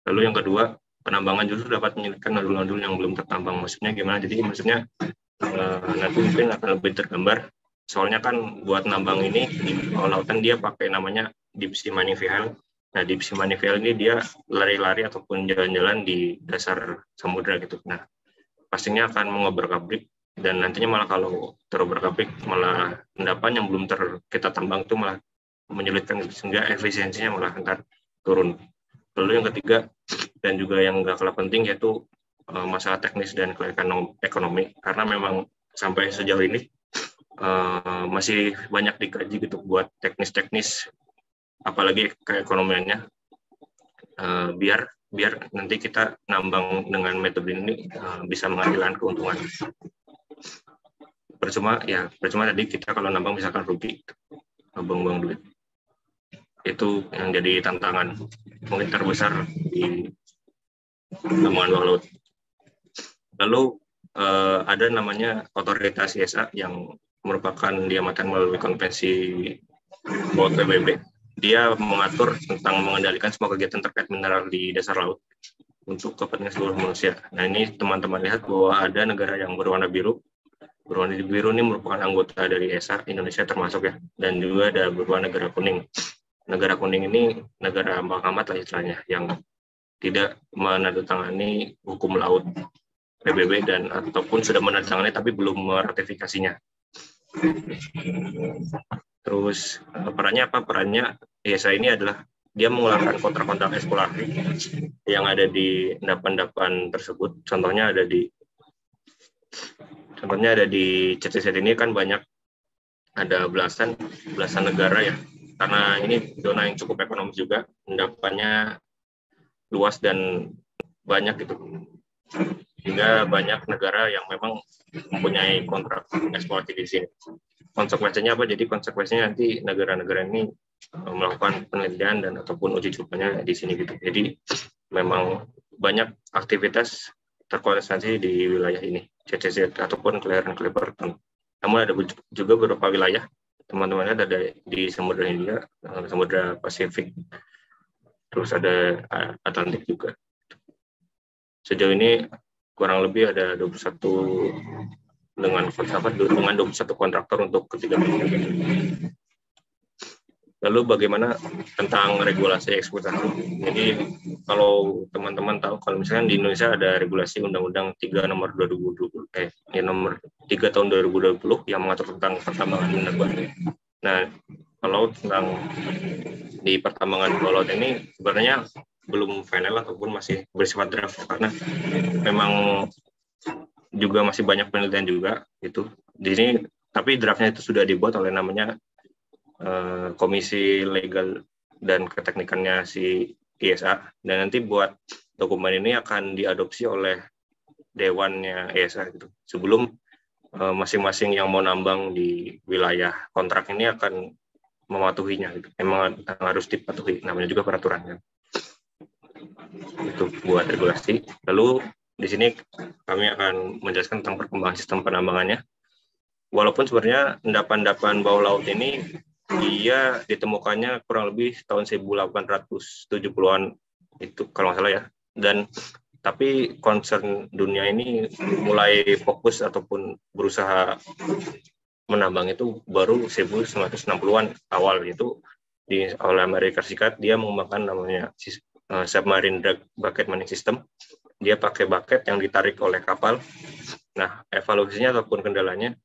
Lalu yang kedua, penambangan justru dapat menyulitkan nodul-nodul yang belum tertambang. Maksudnya gimana? Jadi maksudnya nanti mungkin akan lebih tergambar. Soalnya kan buat nambang ini di bawah lautan dia pakai namanya deep sea mining vehicle. Nah, deep sea mining vehicle ini dia lari-lari ataupun jalan-jalan di dasar samudra gitu. Nah, pastinya akan mengobrak-abrik, dan nantinya malah kalau terobrak-abrik malah endapan yang belum kita tambang itu malah menyulitkan, sehingga efisiensinya malah ntar turun. Lalu yang ketiga dan juga yang nggak kalah penting yaitu masalah teknis dan ekonomi, karena memang sampai sejauh ini masih banyak dikaji gitu buat teknis-teknis apalagi keekonomiannya, biar nanti kita nambang dengan metode ini bisa menghasilkan keuntungan. Percuma tadi kita kalau nambang misalkan rugi, buang-buang duit. Itu yang jadi tantangan mungkin terbesar di tambangan bawah laut. Lalu ada namanya otoritas ISA yang merupakan diamankan melalui konvensi World PBB. Dia mengatur tentang mengendalikan semua kegiatan terkait mineral di dasar laut untuk kepentingan seluruh manusia. Nah, ini teman-teman lihat bahwa ada negara yang berwarna biru. Berwarna biru ini merupakan anggota dari ESA, Indonesia termasuk ya. Dan juga ada berwarna negara kuning. Negara kuning ini negara amat lah istilahnya, yang tidak menandatangani hukum laut PBB dan ataupun sudah menandatangani tapi belum meratifikasinya. Terus perannya apa? Perannya ESA ini adalah dia mengeluarkan kontrak-kontrak eksplorasi yang ada di endapan-endapan tersebut. Contohnya ada di CCZ ini kan banyak, ada belasan negara ya. Karena ini zona yang cukup ekonomis juga, endapannya luas dan banyak gitu. Hingga banyak negara yang memang mempunyai kontrak eksplorasi di sini. Konsekuensinya apa? Jadi konsekuensinya nanti negara-negara ini melakukan penelitian dan ataupun uji cobanya di sini gitu. Jadi memang banyak aktivitas terkonsentrasi di wilayah ini, CCZ ataupun Clarion Clipperton. Namun ada juga beberapa wilayah, teman-teman lihat ada di Samudra Hindia, Samudra Pasifik, terus ada Atlantik juga. Sejauh ini kurang lebih ada 21 dengan 21 kontraktor untuk ketiga negara. Lalu bagaimana tentang regulasi eksploitasi? Jadi kalau teman-teman tahu, kalau misalkan di Indonesia ada regulasi Undang-Undang 3 nomor 2020, nomor 3 tahun 2020 yang mengatur tentang pertambangan minyak batu. Nah, kalau tentang di pertambangan bawah laut ini sebenarnya belum final ataupun masih bersifat draft karena memang juga masih banyak penelitian juga itu di sini, tapi draftnya itu sudah dibuat oleh namanya Komisi Legal dan Keteknikannya si ISA, dan nanti buat dokumen ini akan diadopsi oleh Dewannya ISA gitu. Sebelum masing-masing yang mau nambang di wilayah kontrak ini akan mematuhinya gitu. Memang harus dipatuhi, namanya juga peraturan kan. Itu buat regulasi. Lalu di sini kami akan menjelaskan tentang perkembangan sistem penambangannya. Walaupun sebenarnya endapan-endapan bawah laut ini dia ditemukannya kurang lebih tahun 1870-an itu kalau nggak salah ya. Dan tapi concern dunia ini mulai fokus ataupun berusaha menambang itu baru 1960-an awal, itu oleh Amerika Serikat. Dia mengembangkan namanya submarine drag bucket mining system. Dia pakai bucket yang ditarik oleh kapal. Nah, evaluasinya ataupun kendalanya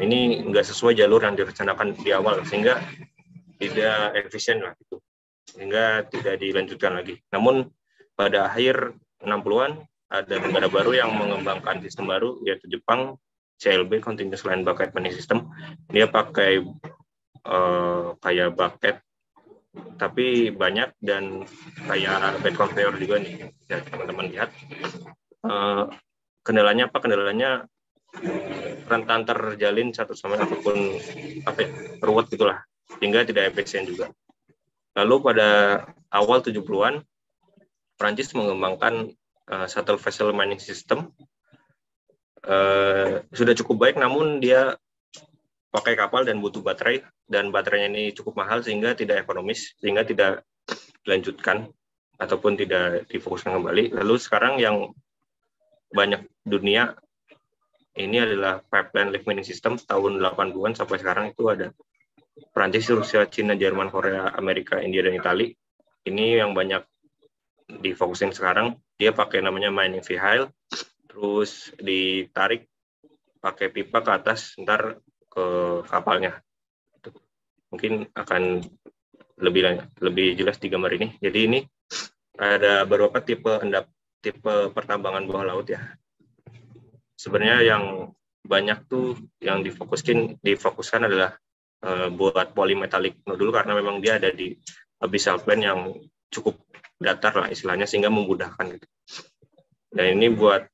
ini nggak sesuai jalur yang direncanakan di awal, sehingga tidak efisien lah itu, sehingga tidak dilanjutkan lagi. Namun pada akhir 60-an ada negara baru yang mengembangkan sistem baru, yaitu Jepang, CLB, Continuous Line Bucket Mining System. Dia pakai kayak bucket tapi banyak dan kayak bed conveyor juga nih ya, teman-teman lihat. Kendalanya apa? Kendalanya rentan terjalin satu sama lain ataupun ruwet gitulah, sehingga tidak efisien juga. Lalu pada awal 70-an Prancis mengembangkan shuttle vessel mining system. Sudah cukup baik, namun dia pakai kapal dan butuh baterai, dan baterainya ini cukup mahal sehingga tidak ekonomis, sehingga tidak dilanjutkan ataupun tidak difokuskan kembali. Lalu sekarang yang banyak dunia ini adalah pipeline lift mining system tahun 80-an sampai sekarang itu ada Prancis, Rusia, Cina, Jerman, Korea, Amerika, India, dan Italia. Ini yang banyak difokusin sekarang. Dia pakai namanya mining vehicle, terus ditarik pakai pipa ke atas, ntar ke kapalnya. Mungkin akan lebih jelas di gambar ini. Jadi ini ada beberapa tipe pertambangan bawah laut ya. Sebenarnya yang banyak tuh yang difokuskan adalah buat polymetallic nodule, karena memang dia ada di abyssal plane yang cukup datar lah istilahnya, sehingga memudahkan gitu. Dan ini buat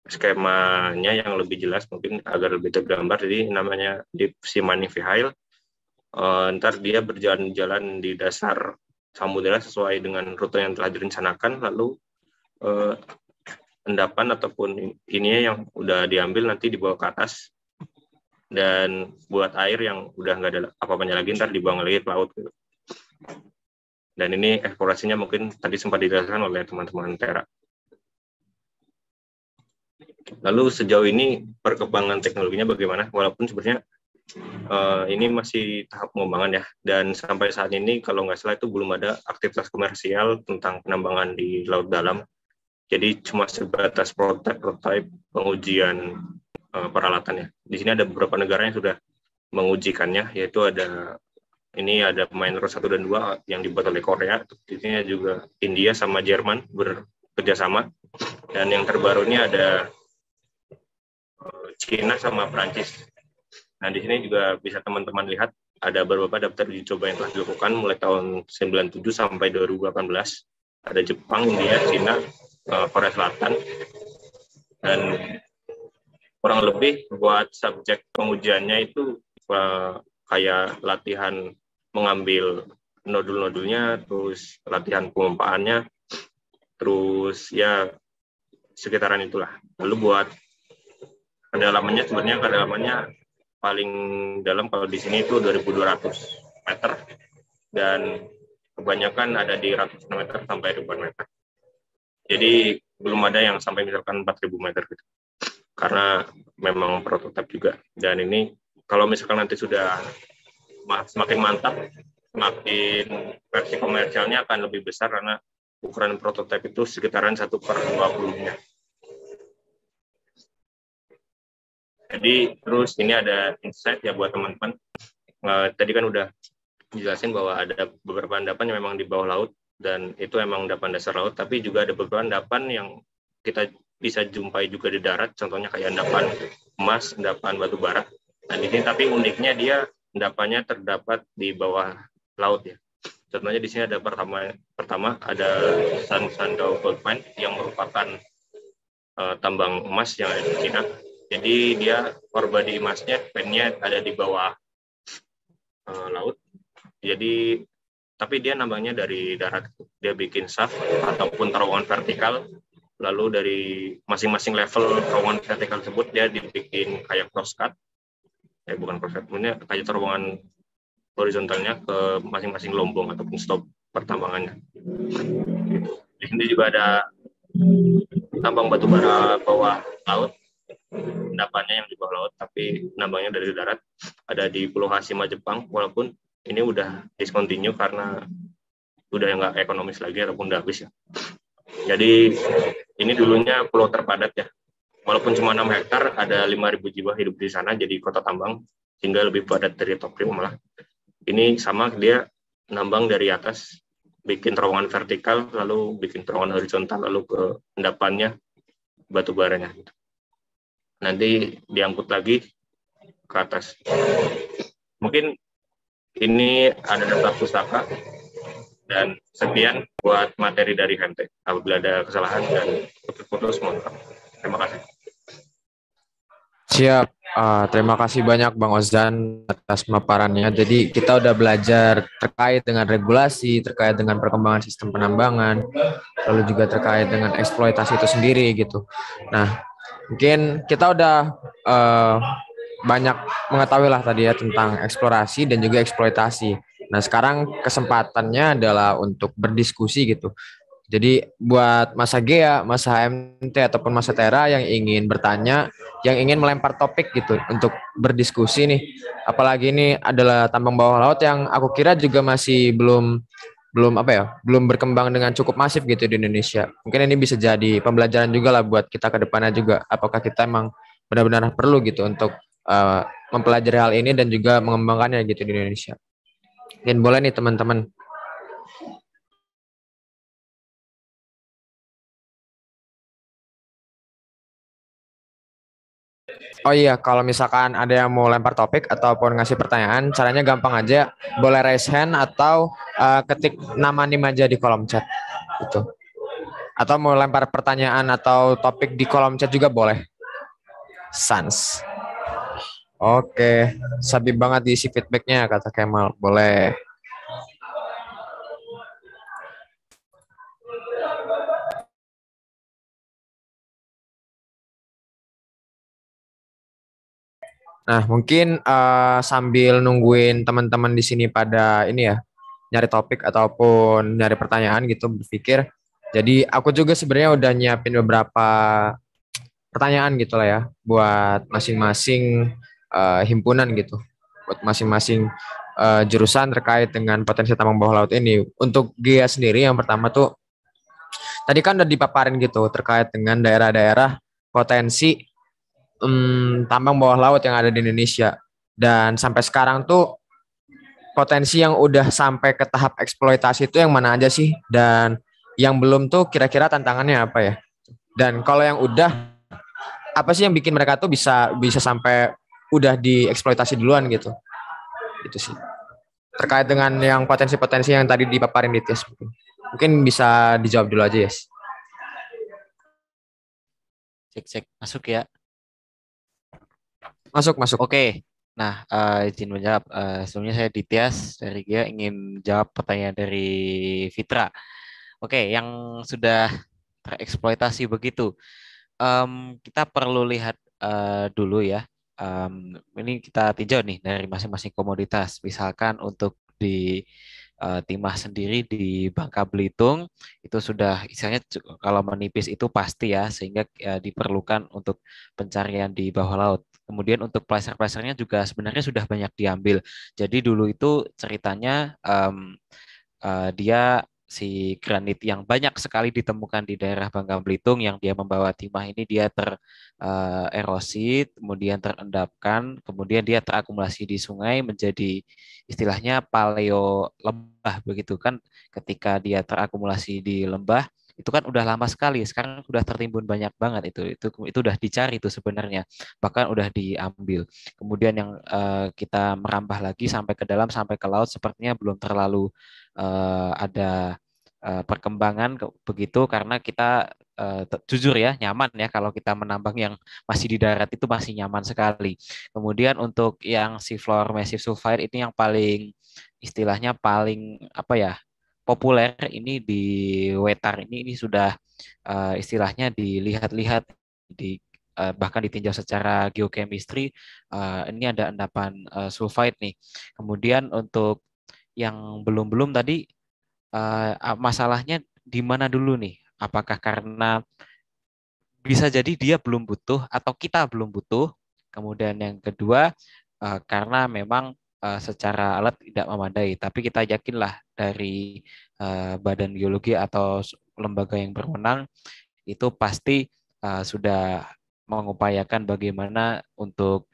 skemanya yang lebih jelas mungkin agar lebih tergambar. Jadi namanya deep sea mining vehicle. Ntar dia berjalan-jalan di dasar samudera sesuai dengan rute yang telah direncanakan, lalu endapan ataupun ininya yang udah diambil nanti dibawa ke atas, dan buat air yang udah nggak ada apa-apanya lagi ntar dibuang lagi ke laut gitu. Dan ini eksplorasinya mungkin tadi sempat dijelaskan oleh teman-teman Tera. Lalu sejauh ini perkembangan teknologinya bagaimana? Walaupun sebenarnya ini masih tahap pengembangan ya, dan sampai saat ini kalau nggak salah itu belum ada aktivitas komersial tentang penambangan di laut dalam. Jadi cuma sebatas prototipe pengujian peralatannya. Di sini ada beberapa negara yang sudah mengujikannya, yaitu ada pemain nomor 1 dan 2 yang dibuat oleh Korea, di sini juga India sama Jerman bekerjasama, dan yang terbaru ini ada Cina sama Prancis. Nah, di sini juga bisa teman-teman lihat ada beberapa daftar uji coba yang telah dilakukan mulai tahun 97 sampai 2018. Ada Jepang, India, Cina, Korea Selatan, dan kurang lebih buat subjek pengujiannya itu kayak latihan mengambil nodul-nodulnya, terus latihan pengumpaannya, terus ya sekitaran itulah. Lalu buat kedalamannya, sebenarnya kedalamannya paling dalam kalau di sini itu 2.200 meter, dan kebanyakan ada di ratusan meter sampai ribuan meter. Jadi belum ada yang sampai misalkan 4.000 meter gitu, karena memang prototipe juga. Dan ini kalau misalkan nanti sudah semakin mantap, semakin versi komersialnya akan lebih besar, karena ukuran prototipe itu sekitaran 1/20-nya. Jadi terus ini ada insight ya buat teman-teman. Tadi kan udah dijelasin bahwa ada beberapa endapan yang memang di bawah laut, dan itu emang endapan dasar laut, tapi juga ada beberapa endapan yang kita bisa jumpai juga di darat, contohnya kayak endapan emas, endapan batu bara. Nah di sini tapi uniknya dia endapannya terdapat di bawah laut ya. Contohnya di sini ada pertama ada Sandau Gold Mine yang merupakan tambang emas yang ada di Cina. Jadi dia core body emasnya, pennya ada di bawah laut. Jadi tapi dia nambangnya dari darat. Dia bikin shaft ataupun terowongan vertikal. Lalu dari masing-masing level terowongan vertikal tersebut dia dibikin kayak crosscut. Bukan crosscut, sebenarnya kayak terowongan horizontalnya ke masing-masing lombong ataupun stop pertambangannya. Di sini juga ada tambang batu bara bawah laut. Endapannya yang di bawah laut, tapi nambangnya dari darat. Ada di Pulau Hashima, Jepang, walaupun ini udah discontinue karena udah nggak ekonomis lagi ataupun udah habis ya. Jadi ini dulunya pulau terpadat ya. Walaupun cuma 6 hektar, ada 5.000 jiwa hidup di sana, jadi kota tambang, sehingga lebih padat dari Tokyo malah. Ini sama, dia nambang dari atas, bikin terowongan vertikal, lalu bikin terowongan horizontal, lalu ke endapannya batu baranya. Nanti diangkut lagi ke atas. Mungkin ini ada daftar pustaka, dan sekian buat materi dari HMT. Apabila ada kesalahan dan putus-putus, mohon maaf. Terima kasih. Siap. Terima kasih banyak Bang Ozan atas pemaparannya. Jadi kita udah belajar terkait dengan regulasi, terkait dengan perkembangan sistem penambangan, lalu juga terkait dengan eksploitasi itu sendiri gitu. Nah, mungkin kita udah banyak mengetahui lah tadi ya tentang eksplorasi dan juga eksploitasi. Nah, sekarang kesempatannya adalah untuk berdiskusi gitu. Jadi buat Mas Gea, Mas HMT ataupun Mas Tera yang ingin bertanya, yang ingin melempar topik gitu untuk berdiskusi nih. Apalagi ini adalah tambang bawah laut yang aku kira juga masih belum berkembang dengan cukup masif gitu di Indonesia. Mungkin ini bisa jadi pembelajaran juga lah buat kita ke depannya juga. Apakah kita emang benar-benar perlu gitu untuk mempelajari hal ini dan juga mengembangkannya gitu di Indonesia. Dan boleh nih teman-teman. Oh iya, kalau misalkan ada yang mau lempar topik ataupun ngasih pertanyaan, caranya gampang aja. Boleh raise hand atau ketik nama nim aja di kolom chat. Gitu. Atau mau lempar pertanyaan atau topik di kolom chat juga boleh. Sans. Oke, sabi banget diisi feedbacknya kata Kemal. Boleh. Nah, mungkin sambil nungguin teman-teman di sini pada ini ya, nyari topik ataupun nyari pertanyaan gitu, berpikir. Jadi aku juga sebenarnya udah nyiapin beberapa pertanyaan gitu lah ya, buat masing-masing himpunan gitu, buat masing-masing jurusan terkait dengan potensi tambang bawah laut ini. Untuk GEA sendiri yang pertama tuh, tadi kan udah dipaparin gitu terkait dengan daerah-daerah potensi tambang bawah laut yang ada di Indonesia. Dan sampai sekarang tuh potensi yang udah sampai ke tahap eksploitasi itu yang mana aja sih? Dan yang belum tuh kira-kira tantangannya apa ya? Dan kalau yang udah, apa sih yang bikin mereka tuh bisa sampai udah dieksploitasi duluan gitu? Itu sih. Terkait dengan yang potensi-potensi yang tadi dipaparin di tes. Mungkin bisa dijawab dulu aja, Yes. Cek masuk ya. Masuk. Oke. Nah, izin menjawab. Sebelumnya saya Dityas dari GEA ingin jawab pertanyaan dari Fitra. Oke, yang sudah tereksploitasi begitu. Kita perlu lihat dulu ya. Ini kita tinjau nih dari masing-masing komoditas. Misalkan untuk di timah sendiri di Bangka Belitung itu sudah istilahnya kalau menipis itu pasti ya, sehingga diperlukan untuk pencarian di bawah laut. Kemudian untuk placer-placernya juga sebenarnya sudah banyak diambil. Jadi dulu itu ceritanya dia si granit yang banyak sekali ditemukan di daerah Bangka Belitung yang dia membawa timah ini dia tererosi, kemudian terendapkan, kemudian dia terakumulasi di sungai menjadi istilahnya paleo lembah begitu kan. Ketika dia terakumulasi di lembah itu kan udah lama sekali, sekarang udah tertimbun banyak banget itu udah dicari itu sebenarnya, bahkan udah diambil. Kemudian yang kita merambah lagi sampai ke dalam sampai ke laut sepertinya belum terlalu ada perkembangan begitu, karena kita jujur ya nyaman ya kalau kita menambang yang masih di darat itu masih nyaman sekali. Kemudian untuk yang seafloor massive sulfide ini yang paling istilahnya paling apa ya populer ini di Wetar ini sudah istilahnya dilihat-lihat di bahkan ditinjau secara geochemistry, ini ada endapan sulfide nih. Kemudian untuk yang belum tadi masalahnya di mana dulu nih? Apakah karena bisa jadi dia belum butuh atau kita belum butuh? Kemudian yang kedua karena memang secara alat tidak memadai, tapi kita yakinlah dari Badan Geologi atau lembaga yang berwenang itu pasti sudah mengupayakan bagaimana untuk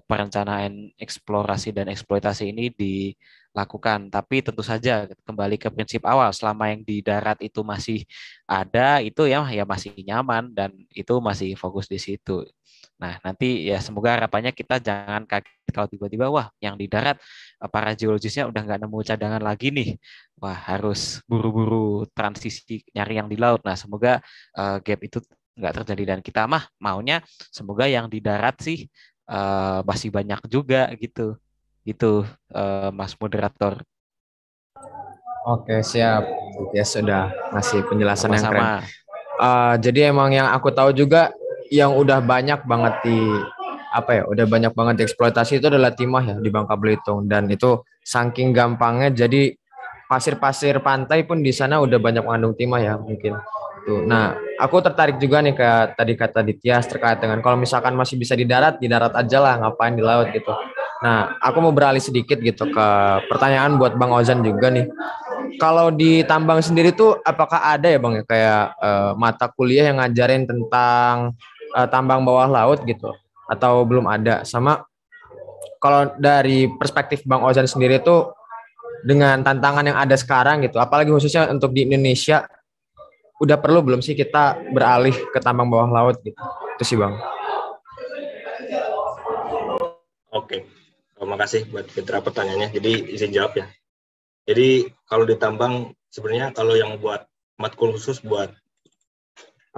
perencanaan eksplorasi dan eksploitasi ini dilakukan. Tapi tentu saja kembali ke prinsip awal, selama yang di darat itu masih ada, itu ya masih nyaman dan itu masih fokus di situ. Nah, nanti ya semoga harapannya kita jangan kaget kalau tiba-tiba wah yang di darat para geologisnya udah nggak nemu cadangan lagi nih. Wah, harus buru-buru transisi nyari yang di laut. Nah, semoga gap itu nggak terjadi dan kita maunya semoga yang di darat sih masih banyak juga gitu. Itu Mas Moderator. Oke, siap. Ya sudah ngasih penjelasan yang keren. Sama-sama. Jadi emang yang aku tahu juga yang udah banyak banget udah banyak banget dieksploitasi itu adalah timah ya di Bangka Belitung, dan itu saking gampangnya jadi pasir-pasir pantai pun di sana udah banyak mengandung timah ya mungkin. Tuh. Nah, aku tertarik juga nih ke tadi kata Dityas terkait dengan kalau misalkan masih bisa di darat aja lah, ngapain di laut gitu. Nah, aku mau beralih sedikit gitu ke pertanyaan buat Bang Ozan juga nih. Kalau di tambang sendiri tuh apakah ada ya Bang ya kayak mata kuliah yang ngajarin tentang tambang bawah laut gitu atau belum ada? Sama kalau dari perspektif Bang Ozan sendiri tuh dengan tantangan yang ada sekarang gitu, apalagi khususnya untuk di Indonesia, udah perlu belum sih kita beralih ke tambang bawah laut gitu? Itu sih Bang. Oke, terima kasih buat Fitra pertanyaannya. Jadi izin jawab ya. Jadi kalau ditambang sebenarnya kalau yang buat matkul khusus buat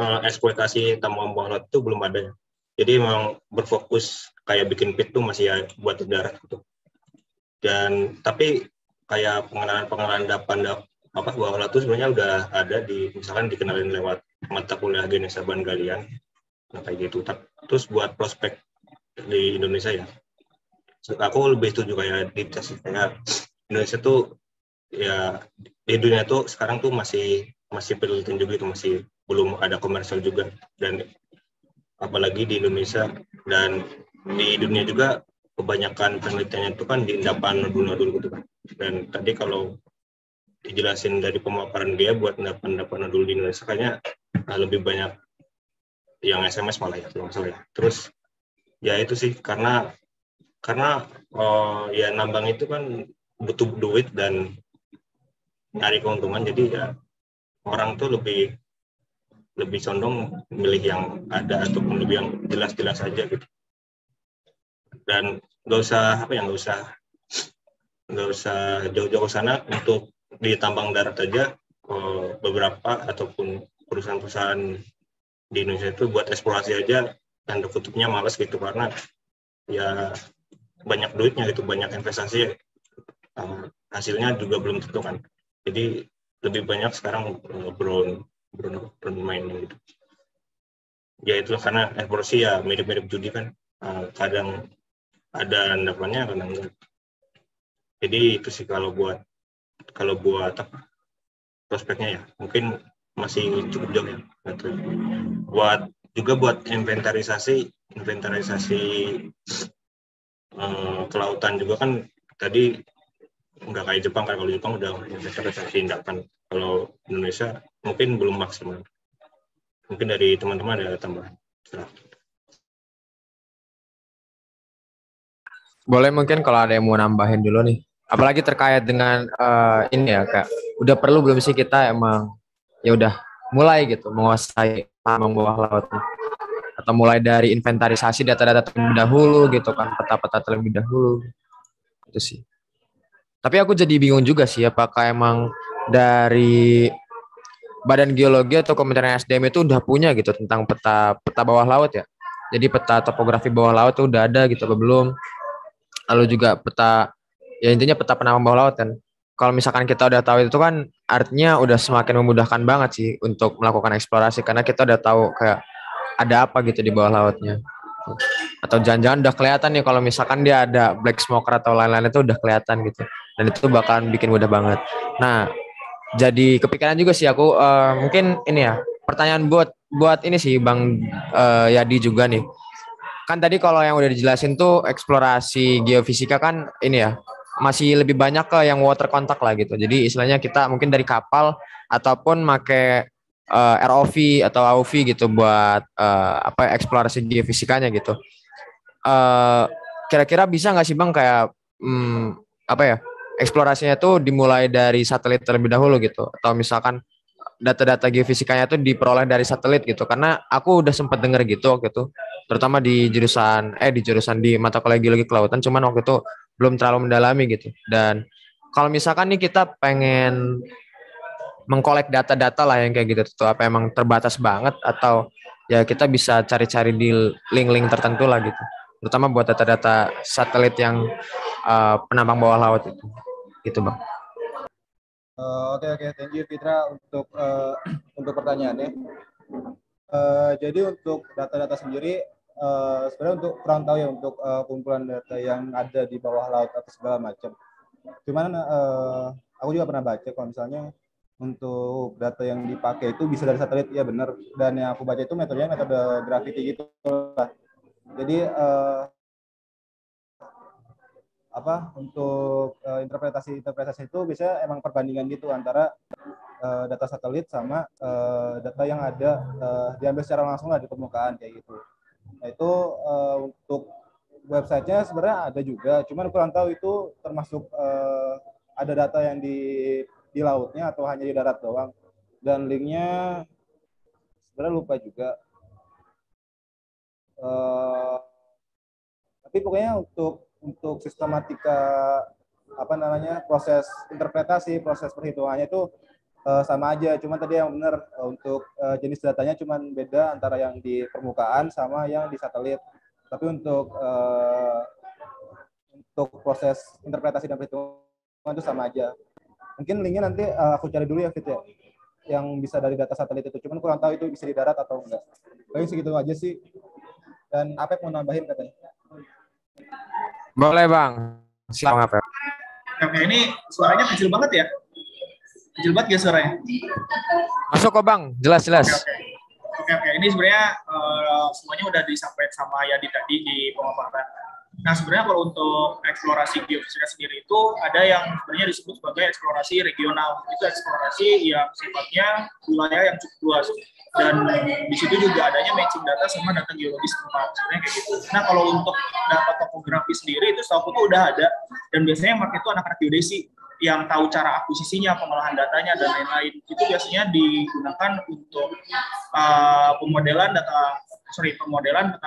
eksploitasi tambang bawah laut itu belum ada. Jadi memang berfokus kayak bikin pit tuh masih ya buat di darat gitu. Dan tapi kayak pengenalan dapan bawah laut itu sebenarnya udah ada misalkan dikenalin lewat mata kuliah genesaban galian, nah kayak gitu. Terus buat prospek di Indonesia ya. Aku lebih setuju kayak di tes kayak Indonesia tuh ya di dunia tuh sekarang tuh masih penelitian juga itu masih belum ada komersial juga, dan apalagi di Indonesia dan di dunia juga kebanyakan penelitiannya itu kan di endapan nodul-nodul gitu kan. Dan tadi kalau dijelasin dari pemaparan dia buat endapan nodul di Indonesia kayaknya lebih banyak yang SMS malah ya kalau nggak salah ya. Terus ya itu sih karena ya nambang itu kan butuh duit dan nyari keuntungan, jadi ya orang tuh lebih condong milih yang ada ataupun lebih yang jelas-jelas aja gitu. Dan nggak usah jauh-jauh ke sana. Untuk di tambang darat aja beberapa ataupun perusahaan-perusahaan di Indonesia itu buat eksplorasi aja tanda kutipnya malas gitu, karena ya banyak duitnya gitu, banyak investasi, hasilnya juga belum tentu kan. Jadi lebih banyak sekarang bermain gitu. Ya itu karena eksplorasi ya mirip-mirip judi kan, kadang ada endapannya kadang enggak. Jadi itu sih kalau buat prospeknya ya mungkin masih cukup jauh ya. Buat inventarisasi kelautan juga kan tadi nggak kayak Jepang kan. Kalau Jepang udah inventarisasi endapan, kalau Indonesia mungkin belum maksimal. Mungkin dari teman-teman ada tambahan. Boleh mungkin kalau ada yang mau nambahin dulu nih. Apalagi terkait dengan ini ya Kak. Udah perlu belum sih kita emang ya udah mulai gitu menguasai tambang bawah laut, atau mulai dari inventarisasi data-data terlebih dahulu gitu kan, peta-peta terlebih dahulu itu sih. Tapi aku jadi bingung juga sih apakah emang dari Badan Geologi atau Kementerian SDM itu udah punya gitu tentang peta bawah laut ya. Jadi peta topografi bawah laut itu udah ada gitu atau belum. Lalu juga peta, ya intinya peta penambang bawah laut kan. Kalau misalkan kita udah tahu itu kan artinya udah semakin memudahkan banget sih untuk melakukan eksplorasi, karena kita udah tahu kayak ada apa gitu di bawah lautnya. Atau jangan-jangan udah kelihatan nih kalau misalkan dia ada black smoker atau lain-lain itu udah kelihatan gitu. Dan itu bakalan bikin mudah banget. Nah, jadi kepikiran juga sih aku mungkin ini ya, pertanyaan buat ini sih Bang Yadi juga nih. Kan tadi kalau yang udah dijelasin tuh eksplorasi geofisika kan ini ya, masih lebih banyak ke yang water contact lah gitu. Jadi istilahnya kita mungkin dari kapal ataupun make ROV atau AUV gitu buat eksplorasi geofisikanya gitu. Kira-kira bisa nggak sih Bang kayak eksplorasinya tuh dimulai dari satelit terlebih dahulu gitu, atau misalkan data-data geofisikanya tuh diperoleh dari satelit gitu, karena aku udah sempat denger gitu waktu itu, terutama di jurusan di mata kuliah geologi kelautan, cuman waktu itu belum terlalu mendalami gitu. Dan kalau misalkan nih kita pengen mengkolek data-data lah yang kayak gitu, tuh apa emang terbatas banget atau ya kita bisa cari-cari di link-link tertentu lah gitu, terutama buat data-data satelit yang penambang bawah laut itu gitu Bang. Oke, thank you Fitra untuk pertanyaannya. Jadi untuk data-data sendiri sebenarnya untuk kurang tahu ya untuk kumpulan data yang ada di bawah laut atau segala macam. Cuman aku juga pernah baca kalau misalnya untuk data yang dipakai itu bisa dari satelit, ya benar. Dan yang aku baca itu metodenya metode gravity gitu lah. Jadi untuk interpretasi itu bisa emang perbandingan gitu antara data satelit sama data yang ada diambil secara langsung lah di permukaan kayak gitu. Nah itu untuk websitenya sebenarnya ada juga, cuman kurang tahu itu termasuk ada data yang di lautnya atau hanya di darat doang. Dan linknya sebenarnya lupa juga. Tapi pokoknya untuk sistematika proses interpretasi, proses perhitungannya itu sama aja, cuma tadi yang benar untuk jenis datanya cuma beda antara yang di permukaan sama yang di satelit. Tapi untuk proses interpretasi dan perhitungan itu sama aja. Mungkin linknya nanti aku cari dulu ya Fit ya, yang bisa dari data satelit itu, cuman kurang tahu itu bisa di darat atau enggak. Paling segitu aja sih. Dan Apep mau nambahin katanya. Boleh Bang. Silakan apa? Oke, ini suaranya kecil banget ya? Kecil banget ya suaranya? Masuk kok Bang, jelas-jelas. Oke. Ini sebenarnya semuanya udah disampaikan sama Yadi tadi di pemaparan. Nah, sebenarnya kalau untuk eksplorasi geofisika sendiri itu ada yang sebenarnya disebut sebagai eksplorasi regional. Itu eksplorasi yang sifatnya wilayah yang cukup luas. Dan di situ juga adanya matching data sama data geologis tempat. Sebenarnya kayak gitu. Nah, kalau untuk data topografi sendiri itu setahu itu udah ada. Dan biasanya yang pakai itu anak-anak geodesi yang tahu cara akuisisinya, pengolahan datanya, dan lain-lain. Itu biasanya digunakan untuk pemodelan data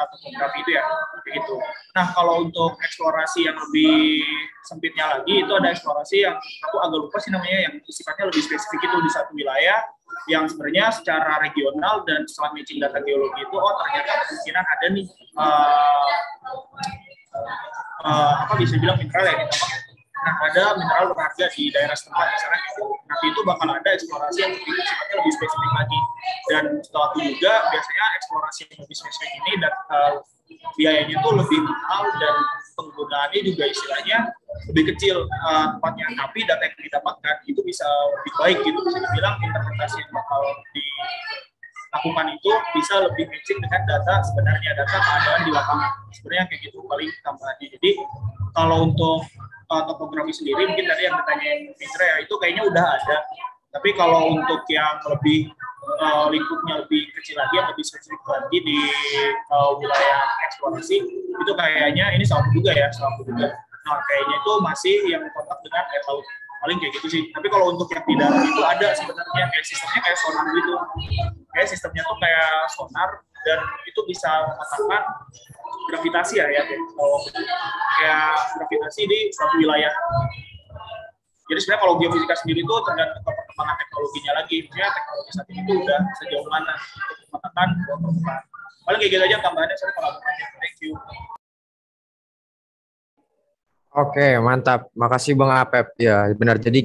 topografi itu ya, begitu. Nah, kalau untuk eksplorasi yang lebih sempitnya lagi, itu ada eksplorasi yang aku agak lupa sih namanya, yang sifatnya lebih spesifik itu di satu wilayah, yang sebenarnya secara regional dan setelah matching data geologi itu, oh ternyata kemungkinan ada nih, apa bisa bilang mineral ya, nah ada mineral berharga di daerah setempat misalnya, nanti itu bakal ada eksplorasi yang sifatnya lebih spesifik lagi. Dan setelah itu juga biasanya eksplorasi yang lebih spesifik ini dan biayanya itu lebih mahal dan penggunaannya juga istilahnya lebih kecil tempatnya, tapi data yang didapatkan itu bisa lebih baik gitu, bisa dibilang interpretasi yang bakal dilakukan itu bisa lebih matching dengan data sebenarnya, data keadaan di lapangan. Sebenarnya kayak gitu paling tambahannya. Jadi kalau untuk topografi sendiri mungkin tadi yang ditanyain Fitra ya, itu kayaknya udah ada. Tapi kalau untuk yang lebih lingkupnya lebih kecil lagi, yang lebih spesifik lagi di wilayah eksplorasi, itu kayaknya ini sama juga. Nah, kayaknya itu masih yang kontak dengan air laut. Paling kayak gitu sih. Tapi kalau untuk yang di darat itu ada sebenarnya kayak sistemnya kayak sonar gitu. Kayak sistemnya tuh kayak sonar dan itu bisa memetakan gravitasi ya kayak gravitasi di suatu wilayah. Jadi sebenarnya kalau geofisika sendiri itu tergantung perkembangan teknologinya lagi. Maksudnya teknologi saat ini itu udah sejauh mana untuk memetakan permukaan. Paling kayak gitu aja tambahannya, saya kalau banyak. Thank you. Oke, mantap. Makasih Bang Apep. Ya, benar. Jadi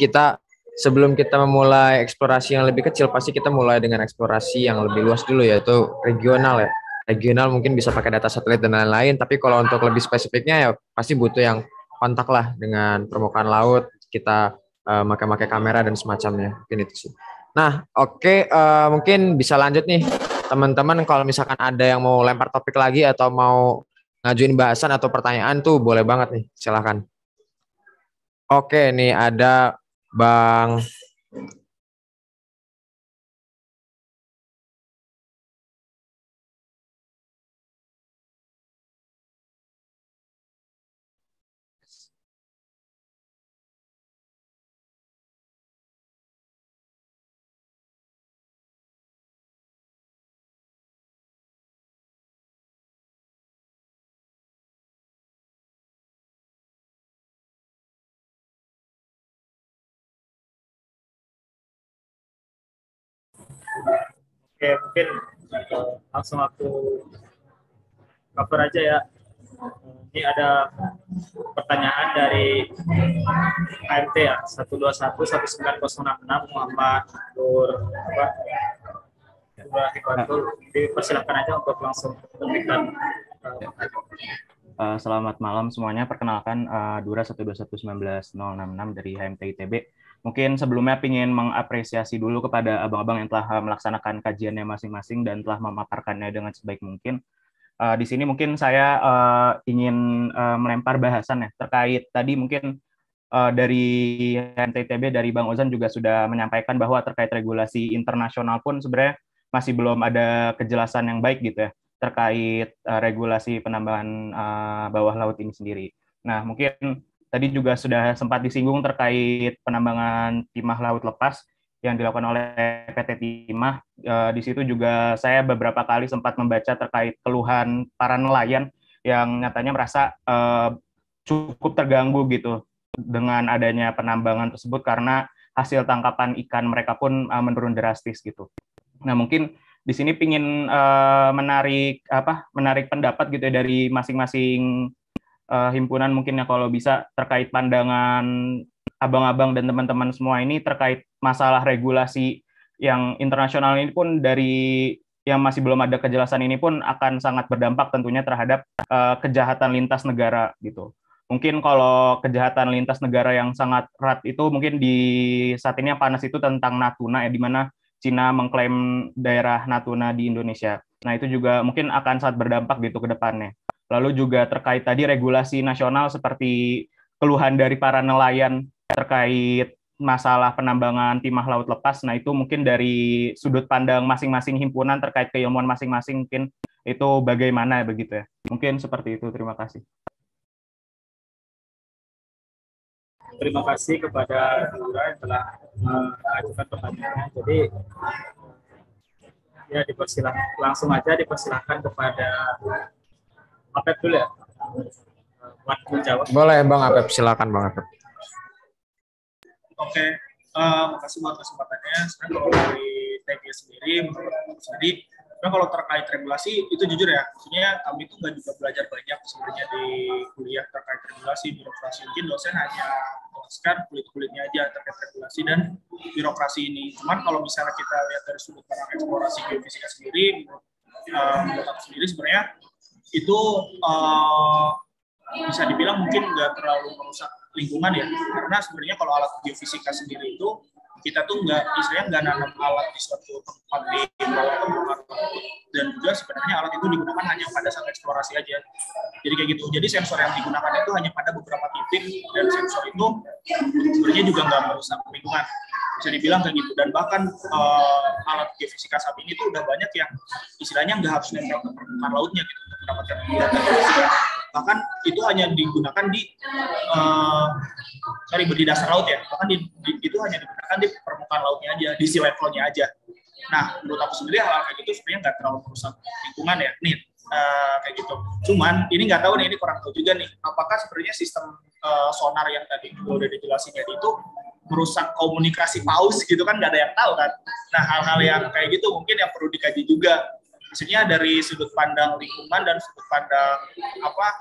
sebelum kita memulai eksplorasi yang lebih kecil, pasti kita mulai dengan eksplorasi yang lebih luas dulu, yaitu regional ya. Regional mungkin bisa pakai data satelit dan lain-lain, tapi kalau untuk lebih spesifiknya ya pasti butuh yang kontak lah dengan permukaan laut, kita pakai kamera dan semacamnya. Mungkin itu sih. Nah, oke, mungkin bisa lanjut nih teman-teman, kalau misalkan ada yang mau lempar topik lagi atau mau ngajuin bahasan atau pertanyaan tuh boleh banget nih, silahkan. Oke, nih ada Bang Oke, mungkin langsung aku cover aja ya. Ini ada pertanyaan dari AMT ya, 1211906 Muhammad Nur dipersilakan aja untuk langsung memberikan. Selamat malam semuanya, perkenalkan Dura 1211906 dari HMT ITB. Mungkin sebelumnya ingin mengapresiasi dulu kepada abang-abang yang telah melaksanakan kajiannya masing-masing dan telah memaparkannya dengan sebaik mungkin. Di sini mungkin saya ingin melempar bahasan ya terkait tadi mungkin dari HMT ITB, dari Bang Ozan juga sudah menyampaikan bahwa terkait regulasi internasional pun sebenarnya masih belum ada kejelasan yang baik gitu ya terkait regulasi penambangan bawah laut ini sendiri. Nah, mungkin tadi juga sudah sempat disinggung terkait penambangan timah laut lepas yang dilakukan oleh PT Timah. Di situ juga saya beberapa kali sempat membaca terkait keluhan para nelayan yang nyatanya merasa cukup terganggu gitu dengan adanya penambangan tersebut karena hasil tangkapan ikan mereka pun menurun drastis gitu. Nah, mungkin di sini ingin menarik pendapat gitu ya dari masing-masing himpunan mungkin ya kalau bisa terkait pandangan abang-abang dan teman-teman semua ini terkait masalah regulasi yang internasional ini pun dari yang masih belum ada kejelasan ini pun akan sangat berdampak tentunya terhadap kejahatan lintas negara gitu. Mungkin kalau kejahatan lintas negara yang sangat erat itu mungkin di saat ini yang panas itu tentang Natuna ya, di mana Cina mengklaim daerah Natuna di Indonesia. Nah, itu juga mungkin akan sangat berdampak gitu ke depannya. Lalu juga terkait tadi regulasi nasional seperti keluhan dari para nelayan terkait masalah penambangan timah laut lepas. Nah, itu mungkin dari sudut pandang masing-masing himpunan terkait keilmuan masing-masing mungkin itu bagaimana begitu ya. Mungkin seperti itu. Terima kasih. Terima kasih kepada Dura yang telah mengajukan pertanyaannya. Jadi ya langsung aja dipersilahkan kepada Apep dulu ya. Buat menjawab. Boleh Bang Apep, silakan Bang Apep. Oke, makasih buat kesempatannya. Sebenarnya kalau dari TG sendiri, kalau terkait regulasi itu jujur ya, maksudnya kami itu nggak juga belajar banyak sebenarnya di kuliah terkait regulasi birokrasi. Mungkin dosen hanya menjelaskan kulit-kulitnya aja terkait regulasi dan birokrasi ini. Cuman kalau misalnya kita lihat dari sudut pandang eksplorasi geofisika sendiri, menurut aku sendiri sebenarnya itu bisa dibilang mungkin nggak terlalu merusak lingkungan ya, karena sebenarnya kalau alat geofisika sendiri itu kita tuh nggak nanam alat di suatu tempat di bawah permukaan laut, dan juga sebenarnya alat itu digunakan hanya pada saat eksplorasi aja. Jadi kayak gitu. Jadi sensor yang digunakan itu hanya pada beberapa titik, dan sensor itu sebenarnya juga nggak merusak lingkungan. Bisa dibilang kayak gitu. Dan bahkan alat geofisika saat ini tuh udah banyak yang istilahnya nggak harus nempel ke permukaan lautnya gitu untuk mendapatkan data geofisika. Bahkan itu hanya digunakan di dasar laut ya. Bahkan itu hanya digunakan di permukaan lautnya aja, di sea levelnya aja. Nah, menurut aku sendiri hal kayak gitu sebenarnya nggak terlalu merusak lingkungan ya. Nih, kayak gitu. Cuman ini nggak tahu nih, ini kurang tahu juga nih. Apakah sebenarnya sistem sonar yang tadi udah dijelasin tadi itu merusak komunikasi paus gitu kan, nggak ada yang tahu kan. Nah, hal-hal yang kayak gitu mungkin yang perlu dikaji juga. Maksudnya dari sudut pandang lingkungan dan sudut pandang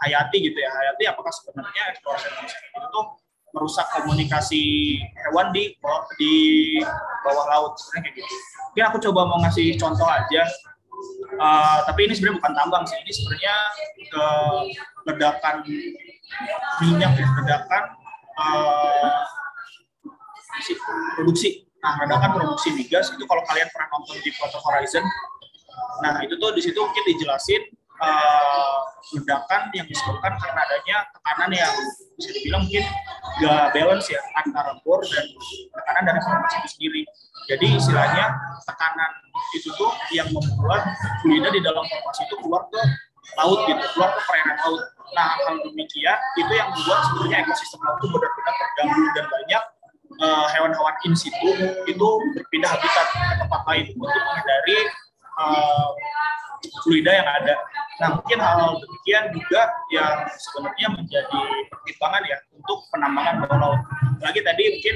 hayati gitu ya. Hayati apakah sebenarnya eksplorasi itu tuh merusak komunikasi hewan di bawah laut sebenarnya kayak gitu. Mungkin aku coba mau ngasih contoh aja. Tapi ini sebenarnya bukan tambang sih. Ini sebenarnya ke ledakan minyak ya, ledakan produksi. Nah, ledakan produksi migas itu kalau kalian pernah nonton di Deepwater Horizon, nah itu tuh di situ mungkin dijelasin ledakan yang disebabkan karena adanya tekanan yang bisa dibilang mungkin nggak balance ya antara bor dan tekanan dari formasi itu sendiri. Jadi istilahnya tekanan itu tuh yang membuat fluida di dalam formasi itu keluar ke laut gitu, keluar ke perairan laut. Nah, hal demikian itu yang membuat sebenarnya ekosistem laut itu benar-benar terganggu dan banyak hewan-hewan in situ itu berpindah habitat ke tempat lain untuk menghindari fluida yang ada. Nah, mungkin hal demikian juga yang sebenarnya menjadi pertimbangan ya untuk penambangan bawah laut. Lagi tadi mungkin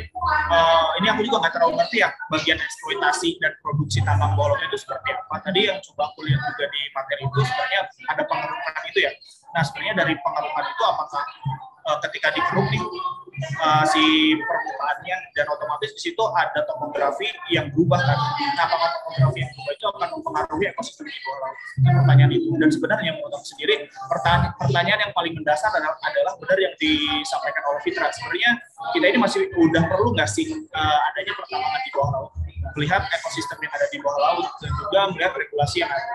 ini aku juga nggak terlalu ngerti ya bagian eksploitasi dan produksi tambang bawah laut itu seperti apa. Tadi yang coba aku lihat juga di materi itu sebenarnya ada pengerukan itu ya. Nah, sebenarnya dari pengerukan itu apakah ketika dikeruk nih si permukaannya, dan otomatis di situ ada topografi yang berubah kan. Nah, apakah topografi yang berubah itu akan mempengaruhi ekosistem di bawah laut? Pertanyaan itu. Dan sebenarnya menurut aku sendiri pertanyaan yang paling mendasar adalah benar yang disampaikan oleh Fitra. Sebenarnya kita ini masih udah perlu nggak sih adanya pertambangan di bawah laut? Melihat ekosistem yang ada di bawah laut dan juga melihat regulasi yang ada.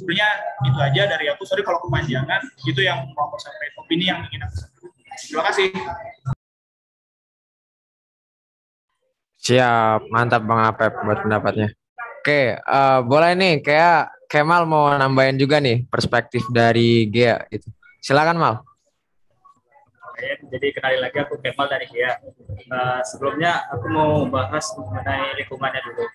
Sebenarnya itu aja dari aku. Sorry kalau kepanjangan. Itu yang mau aku sampaikan, opini yang ingin aku sampaikan. Terima kasih. Siap, mantap Bang Apep buat pendapatnya. Oke, boleh nih, kayak Kemal mau nambahin juga nih perspektif dari Gea gitu. Silakan Mal. Jadi kenali lagi, aku Kemal dari Gea. Sebelumnya aku mau bahas mengenai lingkungannya dulu.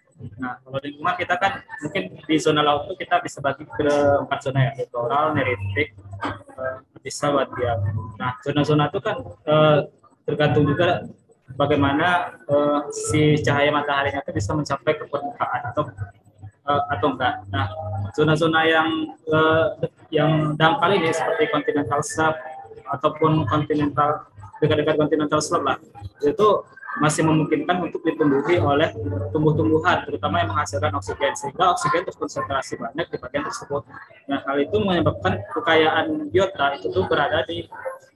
Nah, kalau lingkungan kita kan mungkin di zona laut itu kita bisa bagi ke 4 zona ya, littoral, neritik, bisa buat dia. Nah, zona-zona itu kan tergantung juga bagaimana si cahaya mataharinya itu bisa mencapai ke permukaan atau enggak. Nah, zona-zona yang dangkal ini seperti continental shelf ataupun continental dekat-dekat continental shelf lah, itu masih memungkinkan untuk ditumbuhi oleh tumbuh-tumbuhan, terutama yang menghasilkan oksigen, sehingga oksigen terkonsentrasi banyak di bagian tersebut. Nah, hal itu menyebabkan kekayaan biota itu tuh berada di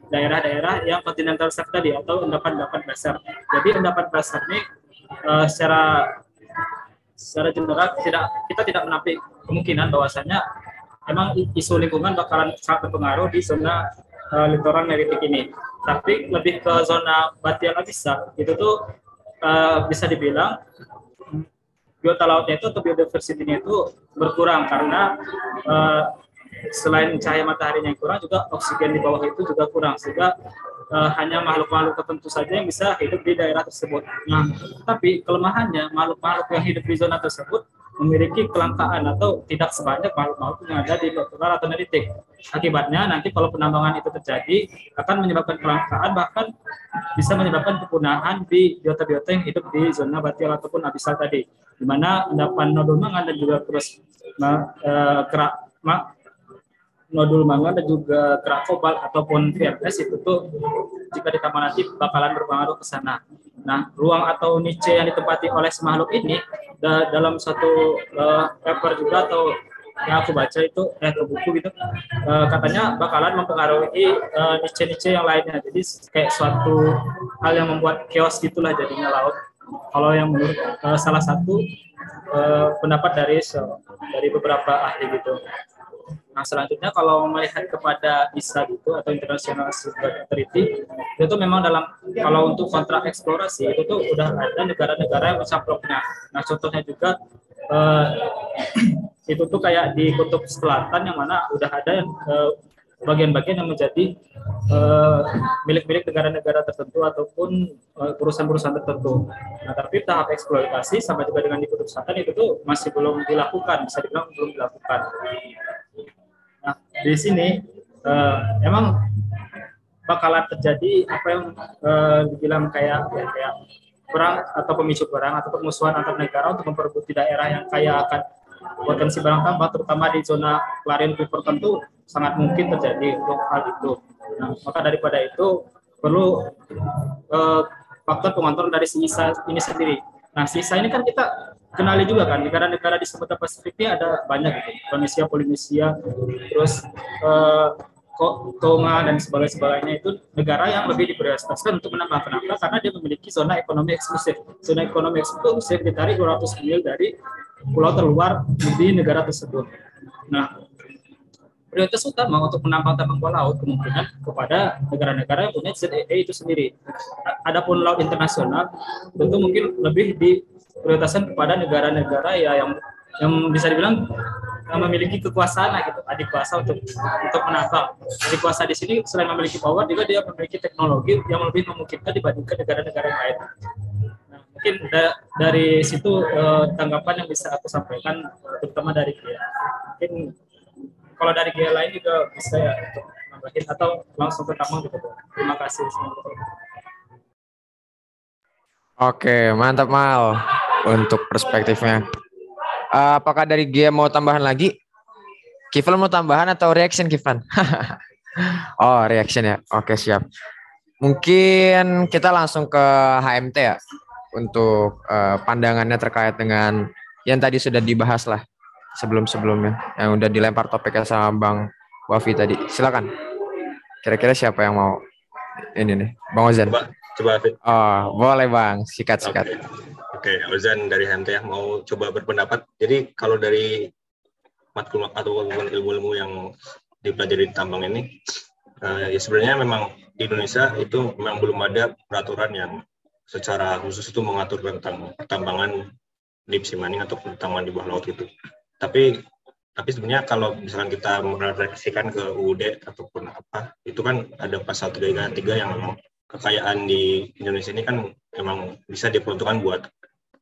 daerah-daerah yang kontinental shelf tadi atau endapan-endapan dasar. Jadi endapan dasar ini secara general kita tidak menampik kemungkinan bahwasanya memang isu lingkungan bakalan sangat berpengaruh di zona litoral Meritik ini. Tapi lebih ke zona Batial Abisa, itu tuh bisa dibilang biota lautnya itu atau biodiversity-nya itu berkurang karena selain cahaya mataharinya yang kurang, juga oksigen di bawah itu juga kurang, sehingga hanya makhluk-makhluk tertentu saja yang bisa hidup di daerah tersebut. Nah, tapi kelemahannya makhluk-makhluk yang hidup di zona tersebut memiliki kelangkaan atau tidak sebanyak makhluk-makhluk yang ada di litoral atau Meritik. Akibatnya nanti kalau penambangan itu terjadi akan menyebabkan kelangkaan, bahkan bisa menyebabkan kepunahan di biota-biota yang hidup di zona Batial ataupun Abisal tadi, di mana endapan nodul mangan dan juga terus nodul mangan dan juga kerak kobalt ataupun VMS itu tuh jika ditambah nanti bakalan berpengaruh ke sana. Nah, ruang atau niche yang ditempati oleh makhluk ini dalam satu paper juga atau yang aku baca itu ke buku gitu, katanya bakalan mempengaruhi niche-niche yang lainnya. Jadi kayak suatu hal yang membuat chaos gitulah jadinya laut. Kalau yang menurut salah satu pendapat dari beberapa ahli gitu. Nah, selanjutnya kalau melihat kepada ISA gitu atau International Seabed Authority, itu memang kalau untuk kontrak eksplorasi itu tuh udah ada negara-negara yang mencaploknya. Nah, contohnya juga itu tuh kayak di Kutub Selatan yang mana udah ada bagian-bagian yang menjadi milik-milik negara-negara tertentu ataupun perusahaan-perusahaan tertentu. Nah, tapi tahap eksploitasi sama juga dengan di Kutub Selatan itu tuh masih belum dilakukan, bisa dibilang belum dilakukan. Nah, di sini emang bakalan terjadi apa yang dibilang kayak perang atau pemicu perang atau permusuhan antar negara untuk memperebut daerah yang kaya akan potensi barang tambah, terutama di zona Clarion River tentu sangat mungkin terjadi untuk hal itu. Nah, maka daripada itu perlu faktor pengontrol dari si ISA ini sendiri. Nah, si ISA ini kan kita kenali juga kan, negara-negara di Samudra Pasifik ini ada banyak gitu, Indonesia, Polinesia, terus Tonga dan sebagainya, itu negara yang lebih diprioritaskan untuk menambah. Kenapa? Karena dia memiliki zona ekonomi eksklusif. Zona ekonomi eksklusif ditarik 200 mil dari pulau terluar di negara tersebut. Nah, prioritas utama untuk menambang-tambang bawah laut kemungkinan kepada negara-negara yang punya ZEE itu sendiri. Adapun laut internasional tentu mungkin lebih diprioritaskan kepada negara-negara yang bisa dibilang memiliki kekuasaan gitu, adikuasa untuk menambang. Adikuasa di sini selain memiliki power juga dia memiliki teknologi yang lebih memungkinkan dibandingkan negara-negara lain. Nah, mungkin dari situ tanggapan yang bisa aku sampaikan, terutama dari dia. Mungkin kalau dari dia lain juga bisa ya untuk nambahin atau langsung ke tambang gitu. Terima kasih. Oke, mantap Mal untuk perspektifnya. Apakah dari Gia mau tambahan lagi? Kiflan mau tambahan atau reaction Kiflan? Oh, reaction ya. Oke, siap. Mungkin kita langsung ke HMT ya untuk pandangannya terkait dengan yang tadi sudah dibahas lah sebelum-sebelumnya, yang udah dilempar topiknya sama Bang Wafi tadi. Silakan. Kira-kira siapa yang mau ini nih? Bang Ozan. Coba Fit. Oh, boleh Bang. Sikat-sikat. Oke, Ozan dari HMT ya, mau coba berpendapat. Jadi kalau dari matkul atau ilmu-ilmu yang dipelajari di tambang ini, ya sebenarnya memang di Indonesia itu memang belum ada peraturan yang secara khusus itu mengatur tentang pertambangan deep sea mining atau pertambangan di bawah laut itu. Tapi sebenarnya kalau misalkan kita merefleksikan ke UUD ataupun apa, itu kan ada pasal 3 yang memang kekayaan di Indonesia ini kan memang bisa diperuntukkan buat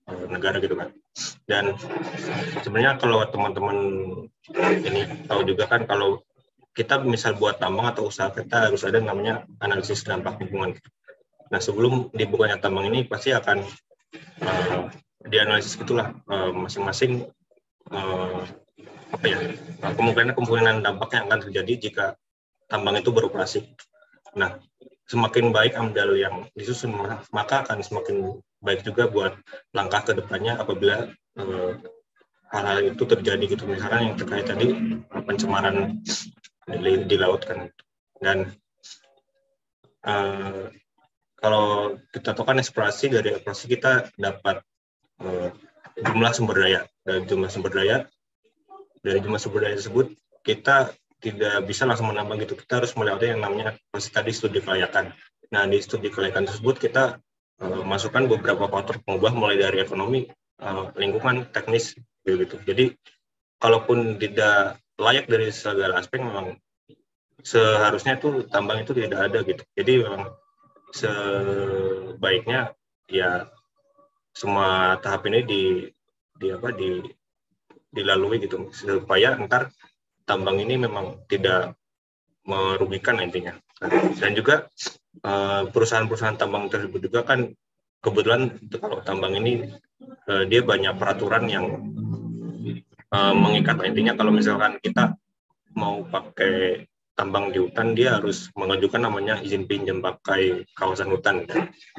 negara gitu kan. Dan sebenarnya kalau teman-teman ini tahu juga kan, kalau kita misal buat tambang atau usaha, kita harus ada namanya analisis dampak lingkungan. Nah, sebelum dibukanya tambang ini pasti akan dianalisis gitulah masing-masing kemungkinan dampak yang akan terjadi jika tambang itu beroperasi. Nah, semakin baik AMDAL yang disusun, maka akan semakin baik juga buat langkah ke depannya apabila hal-hal itu terjadi gitu. Misalkan yang terkait tadi pencemaran di laut kan. Dan kalau kita tahu kan eksplorasi, dari eksplorasi kita dapat jumlah sumber daya. Dari jumlah sumber daya tersebut kita tidak bisa langsung menambang gitu. Kita harus melewati yang namanya tadi studi kelayakan. Nah, di studi kelayakan tersebut kita masukkan beberapa faktor pengubah mulai dari ekonomi, lingkungan, teknis gitu. Jadi kalaupun tidak layak dari segala aspek, memang seharusnya itu tambang itu tidak ada gitu. Jadi memang sebaiknya ya semua tahap ini dilalui gitu, supaya ntar tambang ini memang tidak merugikan intinya. Dan juga perusahaan-perusahaan tambang tersebut juga kan kebetulan kalau tambang ini dia banyak peraturan yang mengikat. Intinya kalau misalkan kita mau pakai tambang di hutan, dia harus mengajukan namanya izin pinjam pakai kawasan hutan.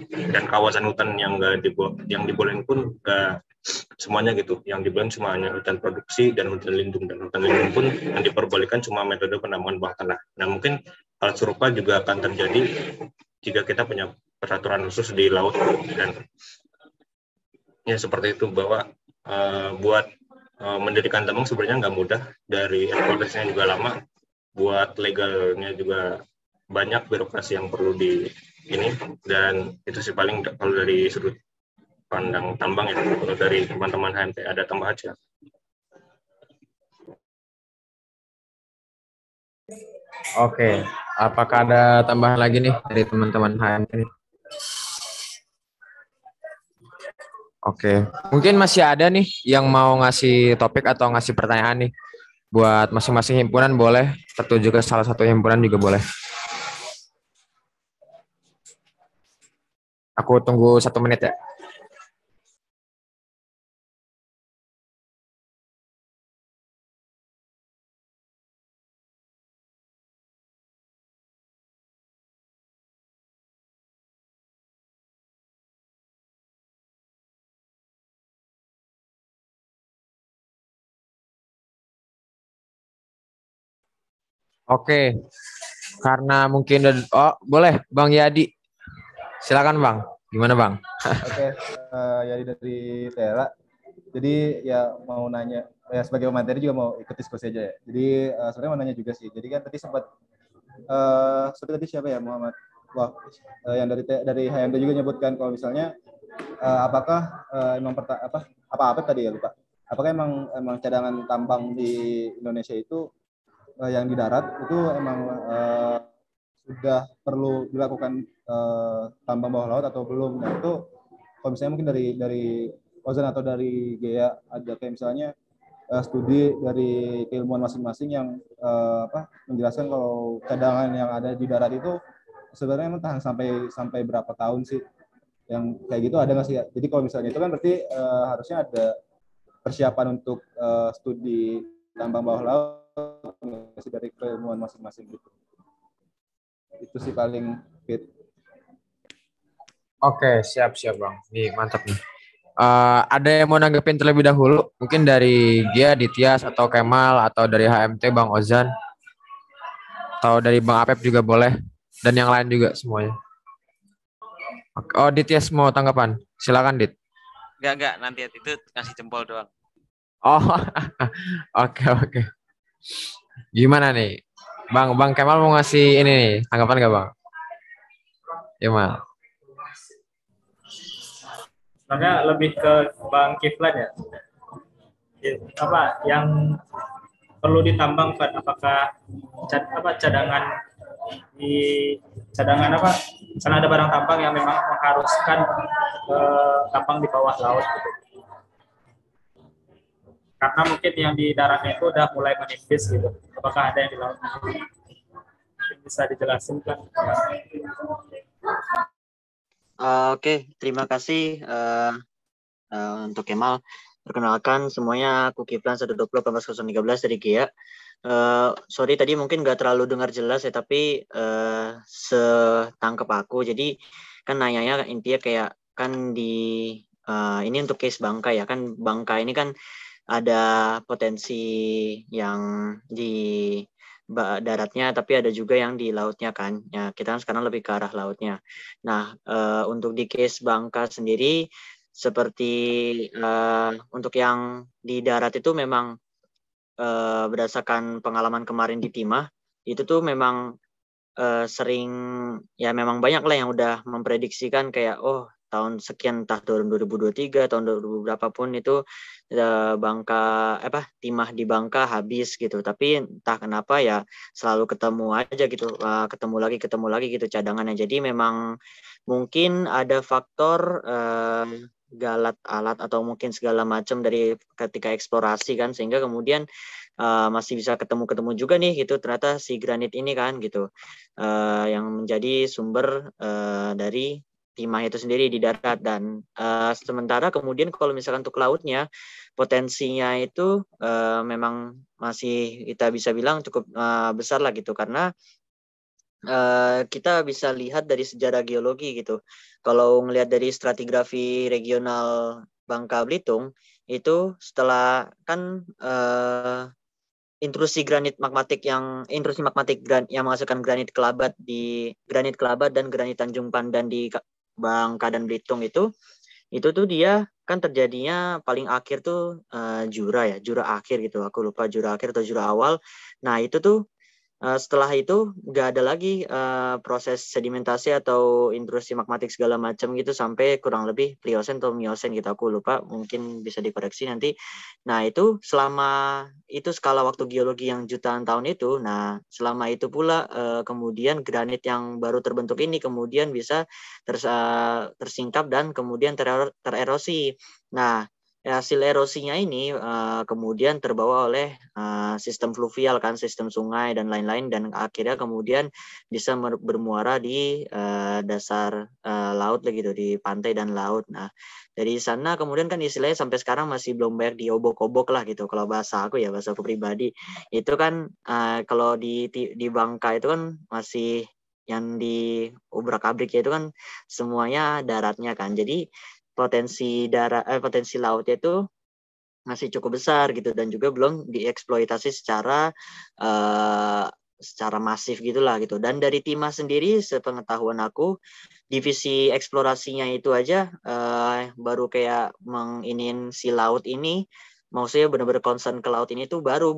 Dan kawasan hutan yang dibolehin pun nggak semuanya gitu. Yang dibolehin cuma hanya hutan produksi dan hutan lindung. Dan hutan lindung pun yang diperbolehkan cuma metode penambangan bawah tanah. Nah, mungkin hal serupa juga akan terjadi jika kita punya peraturan khusus di laut. Dan ya seperti itu, bahwa buat mendirikan tambang sebenarnya nggak mudah, dari eksploitasinya juga lama, buat legalnya juga banyak birokrasi yang perlu ini, dan itu sih paling kalau dari sudut pandang tambang ya. Kalau dari teman-teman HMT ada tambahan aja. Oke, apakah ada tambahan lagi nih dari teman-teman HMT? Oke, mungkin masih ada nih yang mau ngasih topik atau ngasih pertanyaan nih buat masing-masing himpunan, boleh tertuju ke salah satu himpunan juga boleh. Aku tunggu 1 menit ya. Oke, karena mungkin boleh Bang Yadi, silakan Bang. Gimana Bang? Oke, Yadi dari Tera. Jadi ya mau nanya, ya sebagai materi juga mau ikut diskusi aja ya. Jadi sebenarnya mau nanya juga sih. Jadi kan tadi sempat seperti tadi siapa ya, Muhammad? Wah, yang dari HMD juga nyebutkan kalau misalnya apakah emang apa tadi ya lupa. Apakah emang cadangan tambang di Indonesia itu yang di darat itu emang sudah perlu dilakukan tambang bawah laut atau belum? Nah itu kalau misalnya mungkin dari Ozan atau dari Gea ada kayak misalnya studi dari keilmuan masing-masing yang menjelaskan kalau cadangan yang ada di darat itu sebenarnya emang tahan sampai berapa tahun sih? Yang kayak gitu ada nggak sih ya? Jadi kalau misalnya itu kan berarti harusnya ada persiapan untuk studi tambang bawah laut dari keilmuan masing-masing gitu. Itu sih paling fit. Oke, siap Bang. Nih, mantap nih. Ada yang mau nanggepin terlebih dahulu? Mungkin dari Gia, Dityas, atau Kemal, atau dari HMT Bang Ozan, atau dari Bang Apep juga boleh, dan yang lain juga semuanya. Oh, Dityas mau tanggapan? Silakan Dit. Enggak, nanti itu kasih jempol doang. Oh, oke. Gimana nih? Bang Kemal mau ngasih ini nih, tanggapan nggak Bang? Gimana? Sebenarnya lebih ke Bang Kiflan ya. Apa yang perlu ditambang, apakah cadangan karena ada barang tambang yang memang mengharuskan tambang di bawah laut gitu. Karena mungkin yang di daratnya itu udah mulai menipis gitu. Apakah ada yang di laut? Bisa dijelasin kan? Oke, terima kasih untuk Kemal. Perkenalkan semuanya, aku Kiflan 120 18 013 dari GEA. Sorry tadi mungkin nggak terlalu dengar jelas ya, tapi setangkep aku. Jadi kan nanyanya intinya kayak kan ini untuk case Bangka ya, kan Bangka ini kan ada potensi yang di daratnya, tapi ada juga yang di lautnya kan. Ya, kita kan sekarang lebih ke arah lautnya. Nah, untuk di case Bangka sendiri, seperti untuk yang di darat itu memang berdasarkan pengalaman kemarin di Timah, itu tuh memang sering, ya memang banyak lah yang udah memprediksikan kayak, oh tahun sekian, entah tahun 2023, tahun 2000 berapapun itu Bangka timah di Bangka habis gitu. Tapi entah kenapa ya selalu ketemu aja gitu, ketemu lagi gitu cadangannya. Jadi memang mungkin ada faktor galat alat atau mungkin segala macam dari ketika eksplorasi kan, sehingga kemudian masih bisa ketemu juga nih gitu ternyata si granit ini kan gitu, yang menjadi sumber dari timah itu sendiri di darat. Dan sementara kemudian kalau misalkan untuk lautnya, potensinya itu memang masih kita bisa bilang cukup besar lah gitu, karena kita bisa lihat dari sejarah geologi gitu. Kalau ngelihat dari stratigrafi regional Bangka Belitung itu, setelah kan intrusi magmatik yang menghasilkan granit kelabat dan granit Tanjung Pandan di Bangka dan Belitung itu tuh dia kan terjadinya paling akhir tuh jura akhir gitu, aku lupa jura akhir atau jura awal. Nah itu tuh setelah itu nggak ada lagi proses sedimentasi atau intrusi magmatik segala macam gitu sampai kurang lebih Pliosen atau Miosen gitu, aku lupa, mungkin bisa dikoreksi nanti. Nah itu selama itu skala waktu geologi yang jutaan tahun itu, nah selama itu pula kemudian granit yang baru terbentuk ini kemudian bisa tersingkap dan kemudian tererosi. Nah hasil erosinya ini kemudian terbawa oleh sistem fluvial kan, sistem sungai dan lain-lain, dan akhirnya kemudian bisa bermuara di dasar laut gitu, di pantai dan laut. Nah dari sana kemudian kan istilahnya sampai sekarang masih belum banyak diobok-obok lah gitu, kalau bahasa aku pribadi itu kan kalau di Bangka itu kan masih yang di ubrak-abrik itu kan semuanya daratnya kan, jadi potensi lautnya itu masih cukup besar gitu, dan juga belum dieksploitasi secara masif gitulah gitu. Dan dari Timah sendiri, sepengetahuan aku, divisi eksplorasinya itu aja baru kayak menginin si laut ini, maksudnya benar-benar concern ke laut ini tuh baru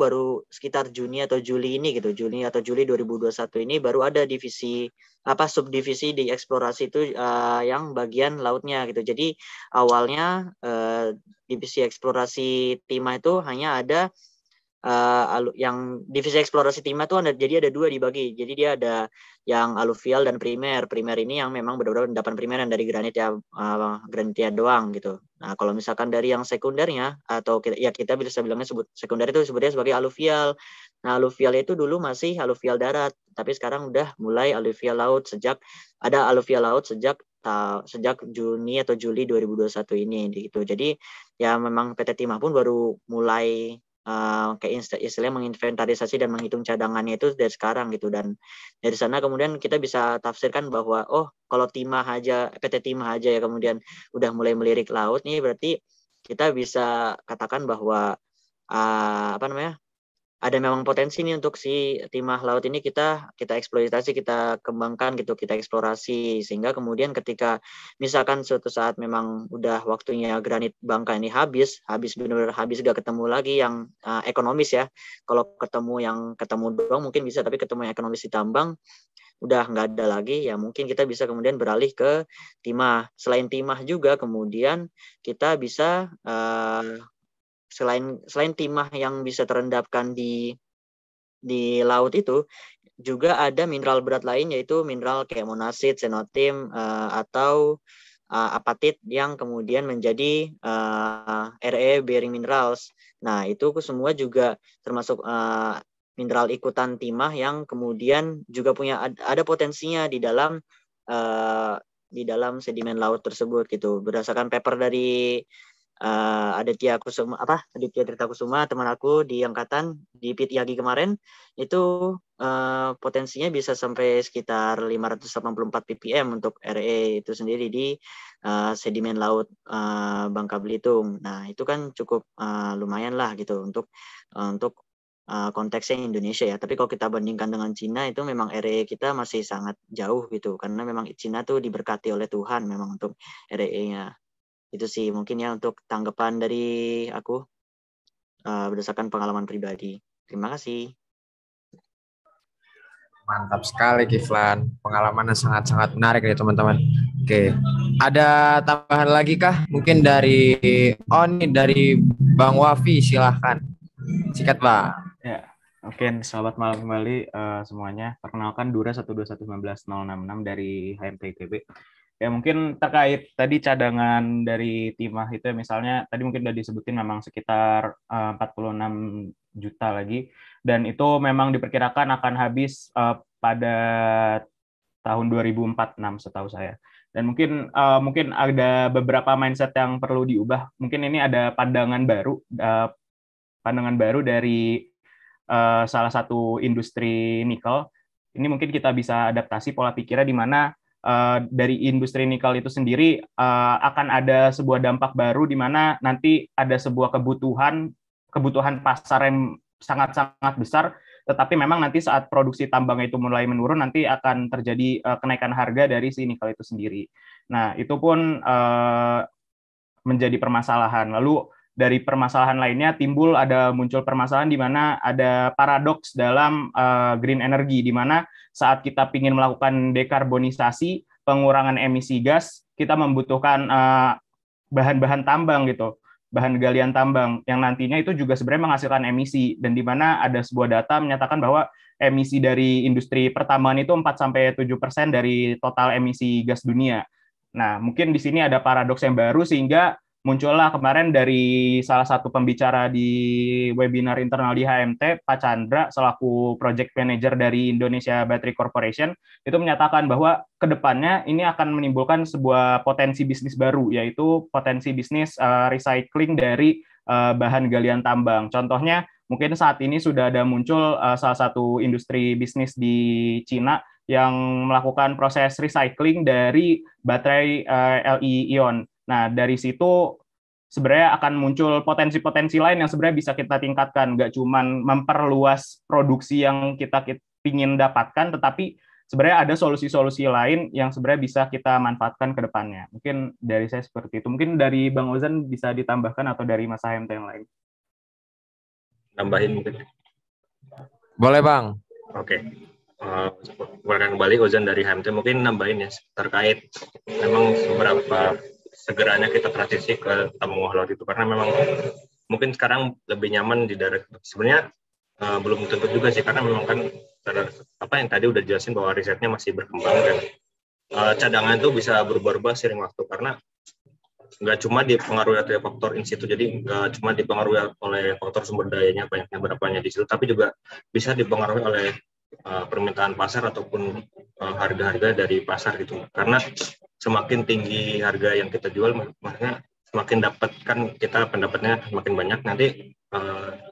sekitar Juni atau Juli ini gitu, Juni atau Juli 2021 ini baru ada divisi subdivisi di eksplorasi itu yang bagian lautnya gitu. Jadi awalnya divisi eksplorasi Timah itu hanya ada yang divisi eksplorasi Timah itu ada dua dibagi. Jadi dia ada yang aluvial dan primer. Primer ini yang memang benar-benar endapan primer yang dari granitia doang gitu. Nah kalau misalkan dari yang sekundernya, atau kita bisa bilangnya sekunder itu sebutnya sebagai aluvial. Nah aluvial itu dulu masih aluvial darat, tapi sekarang udah mulai aluvial laut sejak Juni atau Juli 2021 ini gitu. Jadi ya memang PT Timah pun baru mulai kayak istilahnya menginventarisasi dan menghitung cadangannya itu dari sekarang gitu. Dan dari sana kemudian kita bisa tafsirkan bahwa kalau PT Timah aja ya kemudian udah mulai melirik laut nih, berarti kita bisa katakan bahwa ada memang potensi nih untuk si timah laut ini kita eksploitasi, kita kembangkan gitu, kita eksplorasi, sehingga kemudian ketika misalkan suatu saat memang udah waktunya granit Bangka ini habis benar-benar habis, gak ketemu lagi yang ekonomis ya. Kalau ketemu doang mungkin bisa, tapi ketemu yang ekonomis di tambang udah nggak ada lagi, ya mungkin kita bisa kemudian beralih ke timah. Selain timah juga kemudian kita bisa selain timah yang bisa terendapkan di laut itu, juga ada mineral berat lain, yaitu mineral kayak monasit, xenotim, atau apatit yang kemudian menjadi RE bearing minerals. Nah itu semua juga termasuk mineral ikutan timah yang kemudian juga ada potensinya di dalam sedimen laut tersebut gitu. Berdasarkan paper dari Aditya Tirta Kusuma, teman aku di angkatan di PITIAGI kemarin itu potensinya bisa sampai sekitar 584 ppm untuk RE itu sendiri di sedimen laut Bangka Belitung. Nah, itu kan cukup lumayan lah gitu untuk konteksnya Indonesia ya. Tapi kalau kita bandingkan dengan Cina itu memang RE kita masih sangat jauh gitu, karena memang Cina tuh diberkati oleh Tuhan memang untuk RE-nya. Itu sih mungkin ya untuk tanggapan dari aku berdasarkan pengalaman pribadi. Terima kasih. Mantap sekali Kiflan, pengalamannya sangat-sangat menarik ya teman-teman. Oke, ada tambahan lagi kah? Mungkin dari Bang Wafi, silahkan. Sikat Bang. Ya, oke, selamat malam kembali semuanya. Perkenalkan Dura 121919066 dari HMT ITB. Ya mungkin terkait tadi cadangan dari timah itu ya, misalnya tadi mungkin udah disebutin memang sekitar 46 juta lagi, dan itu memang diperkirakan akan habis pada tahun 2046 setahu saya. Dan mungkin ada beberapa mindset yang perlu diubah. Mungkin ini ada pandangan baru dari salah satu industri nikel. Ini mungkin kita bisa adaptasi pola pikirnya di mana dari industri nikel itu sendiri akan ada sebuah dampak baru di mana nanti ada sebuah kebutuhan pasar yang sangat-sangat besar, tetapi memang nanti saat produksi tambang itu mulai menurun nanti akan terjadi kenaikan harga dari si nikel itu sendiri. Nah, itu pun menjadi permasalahan. Lalu dari permasalahan lainnya muncul permasalahan di mana ada paradoks dalam green energy, di mana saat kita ingin melakukan dekarbonisasi, pengurangan emisi gas, kita membutuhkan bahan-bahan tambang gitu, bahan galian tambang yang nantinya itu juga sebenarnya menghasilkan emisi, dan di mana ada sebuah data menyatakan bahwa emisi dari industri pertambangan itu 4-7% dari total emisi gas dunia. Nah, mungkin di sini ada paradoks yang baru sehingga muncullah kemarin dari salah satu pembicara di webinar internal di HMT, Pak Chandra, selaku Project Manager dari Indonesia Battery Corporation, itu menyatakan bahwa ke depannya ini akan menimbulkan sebuah potensi bisnis baru, yaitu potensi bisnis recycling dari bahan galian tambang. Contohnya, mungkin saat ini sudah ada muncul salah satu industri bisnis di Cina yang melakukan proses recycling dari baterai Li-ion. Nah, dari situ sebenarnya akan muncul potensi-potensi lain yang sebenarnya bisa kita tingkatkan. Nggak cuma memperluas produksi yang kita ingin dapatkan, tetapi sebenarnya ada solusi-solusi lain yang sebenarnya bisa kita manfaatkan ke depannya. Mungkin dari saya seperti itu. Mungkin dari Bang Ozan bisa ditambahkan atau dari Mas HMT yang lain. Nambahin mungkin. Boleh Bang. Oke. Welcome kembali Ozan dari HMT. Mungkin nambahin ya terkait memang seberapa segeranya kita transisi ke tambang bawah laut itu, karena memang mungkin sekarang lebih nyaman di darat. Sebenarnya belum tentu juga sih, karena memang kan apa yang tadi udah jelasin bahwa risetnya masih berkembang dan cadangan itu bisa berubah-ubah seiring waktu, karena nggak cuma dipengaruhi oleh faktor in situ, jadi nggak cuma dipengaruhi oleh faktor sumber dayanya, banyaknya berapanya di situ, tapi juga bisa dipengaruhi oleh permintaan pasar ataupun harga-harga dari pasar gitu. Karena semakin tinggi harga yang kita jual, makanya semakin kita pendapatnya semakin banyak. Nanti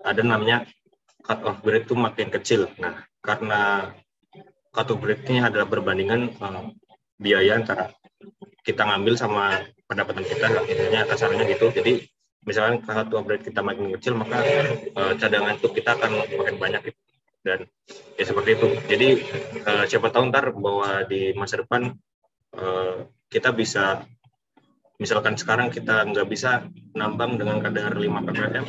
ada namanya cut off grade itu makin kecil. Nah, karena cut off grade-nya adalah berbandingan biaya antara kita ngambil sama pendapatan kita, akhirnya kasarnya gitu. Jadi misalnya cut off grade kita makin kecil, maka cadangan itu kita akan makin banyak gitu. Dan ya seperti itu. Jadi siapa tahu ntar bahwa di masa depan kita bisa, misalkan sekarang kita nggak bisa nambang dengan kadar 5 ppm,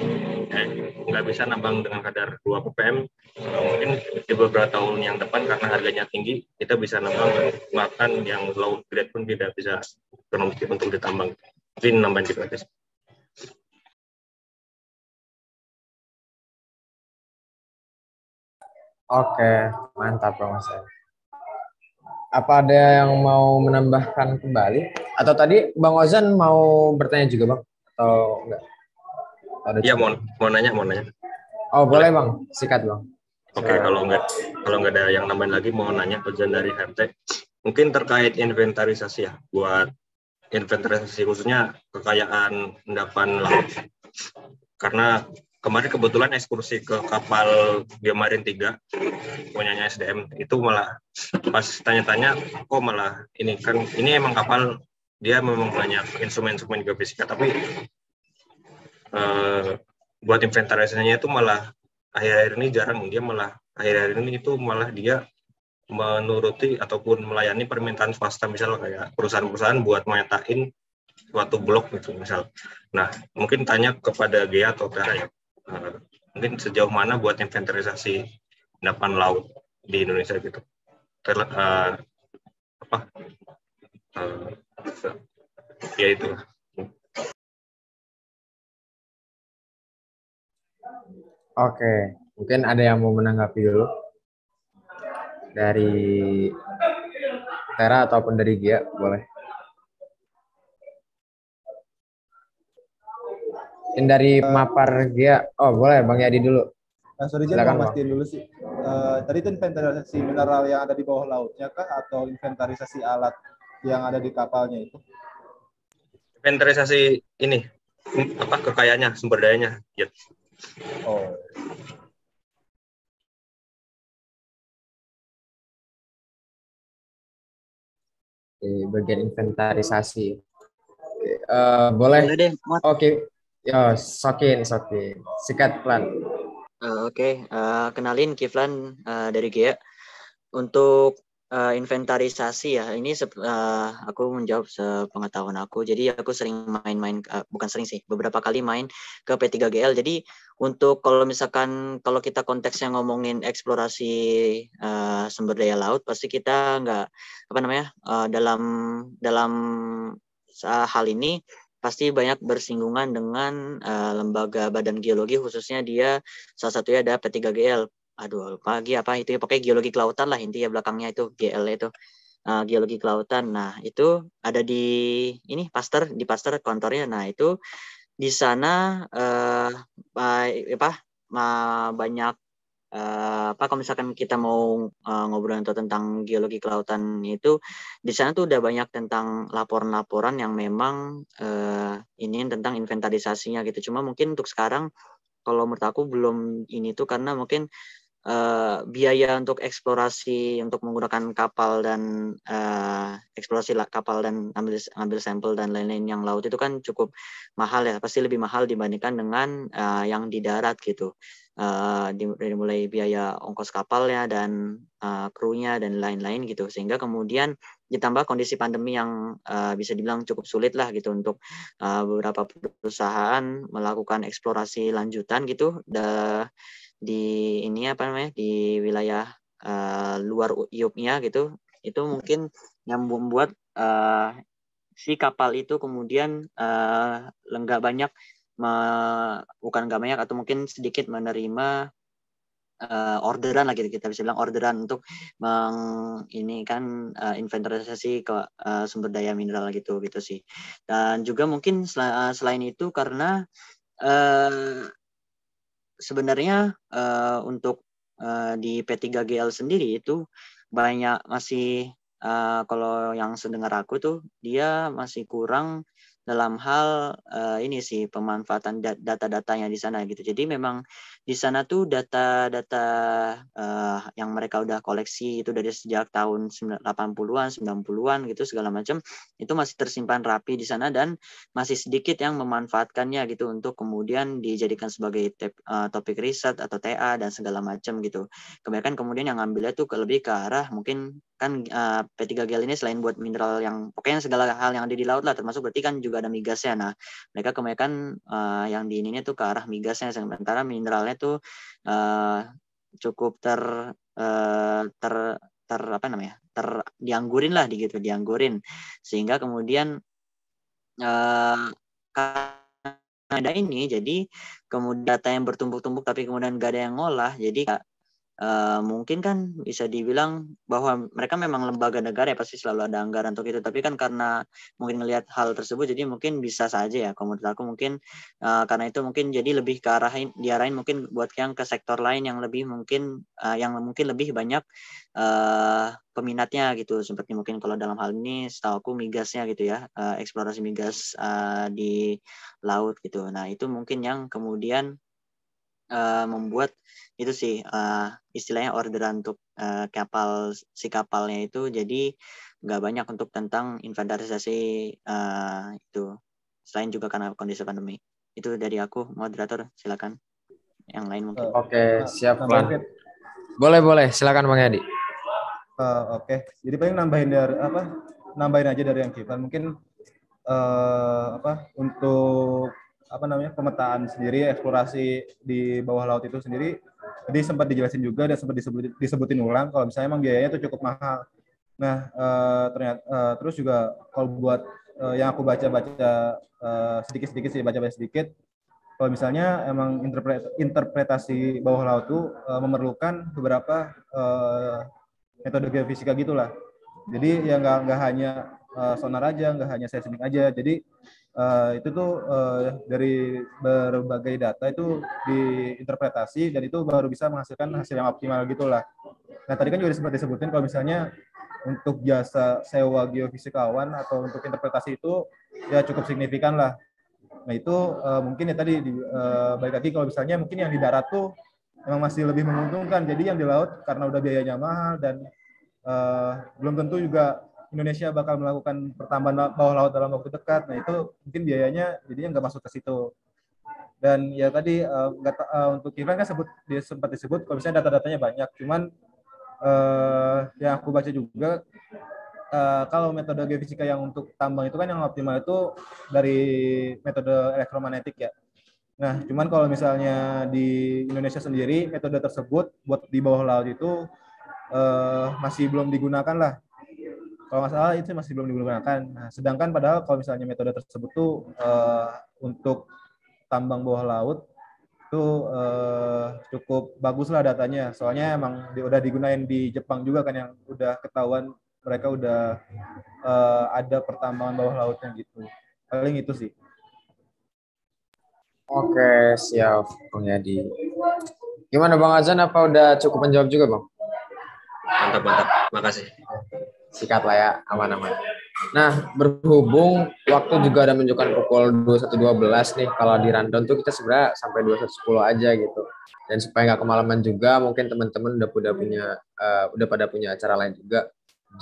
nggak bisa nambang dengan kadar 2 ppm, mungkin di beberapa tahun yang depan karena harganya tinggi, kita bisa nambang, bahkan yang low grade pun tidak bisa ekonomis untuk ditambang. Mungkin nambahin gitu aja. Oke, mantap Bang Mas. Apa ada yang mau menambahkan kembali? Atau tadi Bang Ozan mau bertanya juga Bang? Atau enggak? Iya, mau nanya. Oh boleh Bang, sikat Bang. Oke, kalau nggak ada yang nambahin lagi, mau nanya Ozan dari HMT. Mungkin terkait inventarisasi ya, buat inventarisasi khususnya kekayaan endapan laut. Karena kemarin kebetulan ekskursi ke kapal Geomarin 3 punyanya SDM itu malah pas tanya-tanya kok malah ini kan ini emang kapal dia memang banyak instrumen-instrumen geofisika tapi buat inventarisasinya itu malah akhir-akhir ini jarang, dia malah akhir-akhir ini itu malah dia menuruti ataupun melayani permintaan swasta, misal kayak perusahaan-perusahaan buat menyatakan suatu blok gitu misal. Nah mungkin tanya kepada Gea atau Tara ya, mungkin sejauh mana buat inventarisasi endapan laut di Indonesia gitu. Ya itu. Oke, mungkin ada yang mau menanggapi dulu dari Tera ataupun dari Gia, boleh. Mungkin dari Mapar Gia, oh boleh Bang Yadi dulu. Sorry, saya mau pastiin dulu sih. Tadi itu inventarisasi mineral yang ada di bawah lautnya kah atau inventarisasi alat yang ada di kapalnya itu? Inventarisasi ini kekayaannya, sumber dayanya. Ya. Oh. Bagian inventarisasi. Boleh deh. Oke. Yo, sokin. Sikat pelan. Oke. Kenalin Kiflan dari GEA. Untuk inventarisasi ya, ini aku menjawab sepengetahuan aku. Jadi aku sering main-main, bukan sering sih, beberapa kali main ke P3GL. Jadi untuk kalau misalkan kalau kita konteksnya ngomongin eksplorasi sumber daya laut, pasti kita nggak dalam hal ini pasti banyak bersinggungan dengan lembaga badan geologi, khususnya dia salah satunya ada P3GL. Aduh, pagi apa itu ya, pakai geologi kelautan lah intinya belakangnya itu GL itu geologi kelautan. Nah itu ada di ini di Pasteur kantornya. Nah itu di sana banyak kalau misalkan kita mau ngobrol tentang geologi kelautan itu, di sana tuh udah banyak tentang laporan-laporan yang memang ini tentang inventarisasinya gitu. Cuma mungkin untuk sekarang kalau menurut aku belum ini tuh karena mungkin biaya untuk eksplorasi untuk menggunakan kapal dan eksplorasi kapal dan ambil sampel dan lain-lain yang laut itu kan cukup mahal ya, pasti lebih mahal dibandingkan dengan yang di darat gitu. Dari mulai biaya ongkos kapalnya dan krunya dan lain-lain gitu, sehingga kemudian ditambah kondisi pandemi yang bisa dibilang cukup sulit lah gitu untuk beberapa perusahaan melakukan eksplorasi lanjutan gitu di wilayah luar IUP-nya gitu. Itu mungkin yang membuat si kapal itu kemudian nggak banyak atau mungkin sedikit menerima orderan lah gitu, kita bisa bilang orderan untuk inventarisasi ke sumber daya mineral gitu sih. Dan juga mungkin selain itu karena sebenarnya untuk di P3GL sendiri itu banyak masih kalau yang sedengar aku tuh dia masih kurang dalam hal ini sih pemanfaatan data-datanya di sana gitu. Jadi memang di sana tuh data-data yang mereka udah koleksi itu dari sejak tahun 80-an, 90-an gitu segala macam itu masih tersimpan rapi di sana dan masih sedikit yang memanfaatkannya gitu untuk kemudian dijadikan sebagai topik riset atau TA dan segala macam gitu. Kebanyakan kemudian yang ngambilnya tuh lebih ke arah mungkin kan P3GL ini selain buat mineral yang pokoknya segala hal yang ada di laut lah, termasuk berarti kan juga ada migasnya. Nah mereka kebanyakan yang di ininya tuh ke arah migasnya, sementara mineralnya tuh cukup dianggurin lah dianggurin, sehingga kemudian ada ini jadi kemudian data yang bertumpuk-tumpuk tapi kemudian gak ada yang ngolah, jadi mungkin kan bisa dibilang bahwa mereka memang lembaga negara ya, pasti selalu ada anggaran untuk itu, tapi kan karena mungkin ngelihat hal tersebut jadi mungkin bisa saja ya, kalau menurut aku mungkin karena itu mungkin jadi lebih diarahin mungkin buat yang ke sektor lain yang lebih mungkin yang mungkin lebih banyak peminatnya gitu, seperti mungkin kalau dalam hal ini setahu aku migasnya gitu ya, eksplorasi migas di laut gitu. Nah itu mungkin yang kemudian membuat itu sih istilahnya orderan untuk kapalnya itu jadi nggak banyak untuk tentang inventarisasi itu, selain juga karena kondisi pandemi. Itu dari aku, moderator, silakan yang lain mungkin. Oke, siap Lan. Boleh silakan Bang Yadi. Oke, jadi paling nambahin aja dari yang Kiflan mungkin untuk pemetaan sendiri, eksplorasi di bawah laut itu sendiri, tadi sempat dijelasin juga dan sempat disebutin ulang kalau misalnya emang biayanya itu cukup mahal. Nah, ternyata terus juga kalau buat yang aku baca-baca sedikit-sedikit sih, baca-baca sedikit, kalau misalnya emang interpretasi bawah laut itu memerlukan beberapa metode geofisika gitulah. Jadi ya nggak hanya sonar aja, nggak hanya seismik aja. Jadi itu tuh dari berbagai data itu diinterpretasi dan itu baru bisa menghasilkan hasil yang optimal gitulah. Nah tadi kan juga sempat disebutin kalau misalnya untuk jasa sewa geofisikawan atau untuk interpretasi itu ya cukup signifikan lah. Nah itu mungkin ya tadi balik lagi kalau misalnya mungkin yang di darat tuh memang masih lebih menguntungkan. Jadi yang di laut karena udah biayanya mahal dan belum tentu juga Indonesia bakal melakukan pertambangan bawah laut dalam waktu dekat. Nah itu mungkin biayanya jadinya nggak masuk ke situ. Dan ya tadi untuk Kiflan kan sempat disebut kalau misalnya data-datanya banyak. Cuman yang aku baca juga kalau metode geofisika yang untuk tambang itu kan yang optimal itu dari metode elektromagnetik ya. Nah, cuman kalau misalnya di Indonesia sendiri metode tersebut buat di bawah laut itu masih belum digunakan lah. Kalau nggak salah itu masih belum digunakan. Nah, sedangkan padahal kalau misalnya metode tersebut tuh untuk tambang bawah laut itu cukup bagus lah datanya. Soalnya emang udah digunain di Jepang juga kan yang udah ketahuan mereka udah ada pertambangan bawah lautnya gitu. Paling itu sih. Oke, siap Bang Yadi. Gimana Bang Azan, apa udah cukup menjawab juga Bang? Mantap. Makasih. Sikat lah ya, aman-aman. Nah, berhubung waktu juga ada menunjukkan pukul 21.12 nih, kalau di rundown tuh kita sebenarnya sampai 21.10 aja gitu. Dan supaya nggak kemalaman juga, mungkin teman-teman udah pada punya acara lain juga.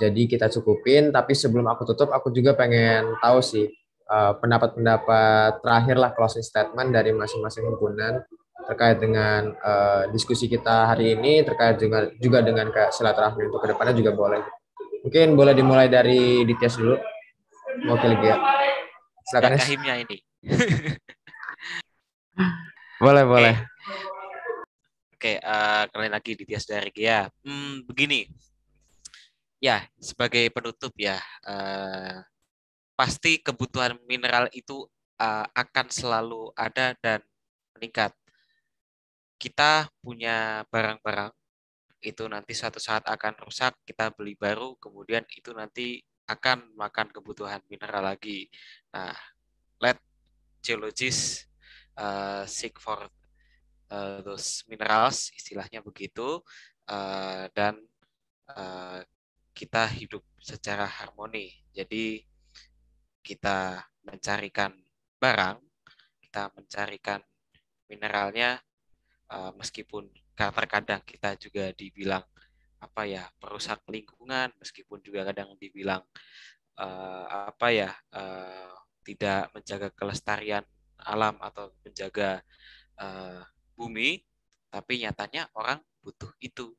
Jadi kita cukupin, tapi sebelum aku tutup, aku juga pengen tahu sih pendapat-pendapat terakhir lah, closing statement dari masing-masing himpunan terkait dengan diskusi kita hari ini, terkait juga dengan silaturahmi untuk kedepannya juga boleh. Mungkin boleh dimulai dari Dityas dulu, wakil Gia. Silakan. Kahimnya ini. boleh. Oke, kembali lagi Dityas dari Gia. Begini, ya sebagai penutup ya, pasti kebutuhan mineral itu akan selalu ada dan meningkat. Kita punya barang-barang itu nanti suatu saat akan rusak, kita beli baru, kemudian itu nanti akan makan kebutuhan mineral lagi. Nah, let geologists seek for those minerals, istilahnya begitu, dan kita hidup secara harmoni. Jadi kita mencarikan barang, kita mencarikan mineralnya, meskipun terkadang kita juga dibilang perusak lingkungan, meskipun juga kadang dibilang tidak menjaga kelestarian alam atau menjaga bumi, tapi nyatanya orang butuh itu.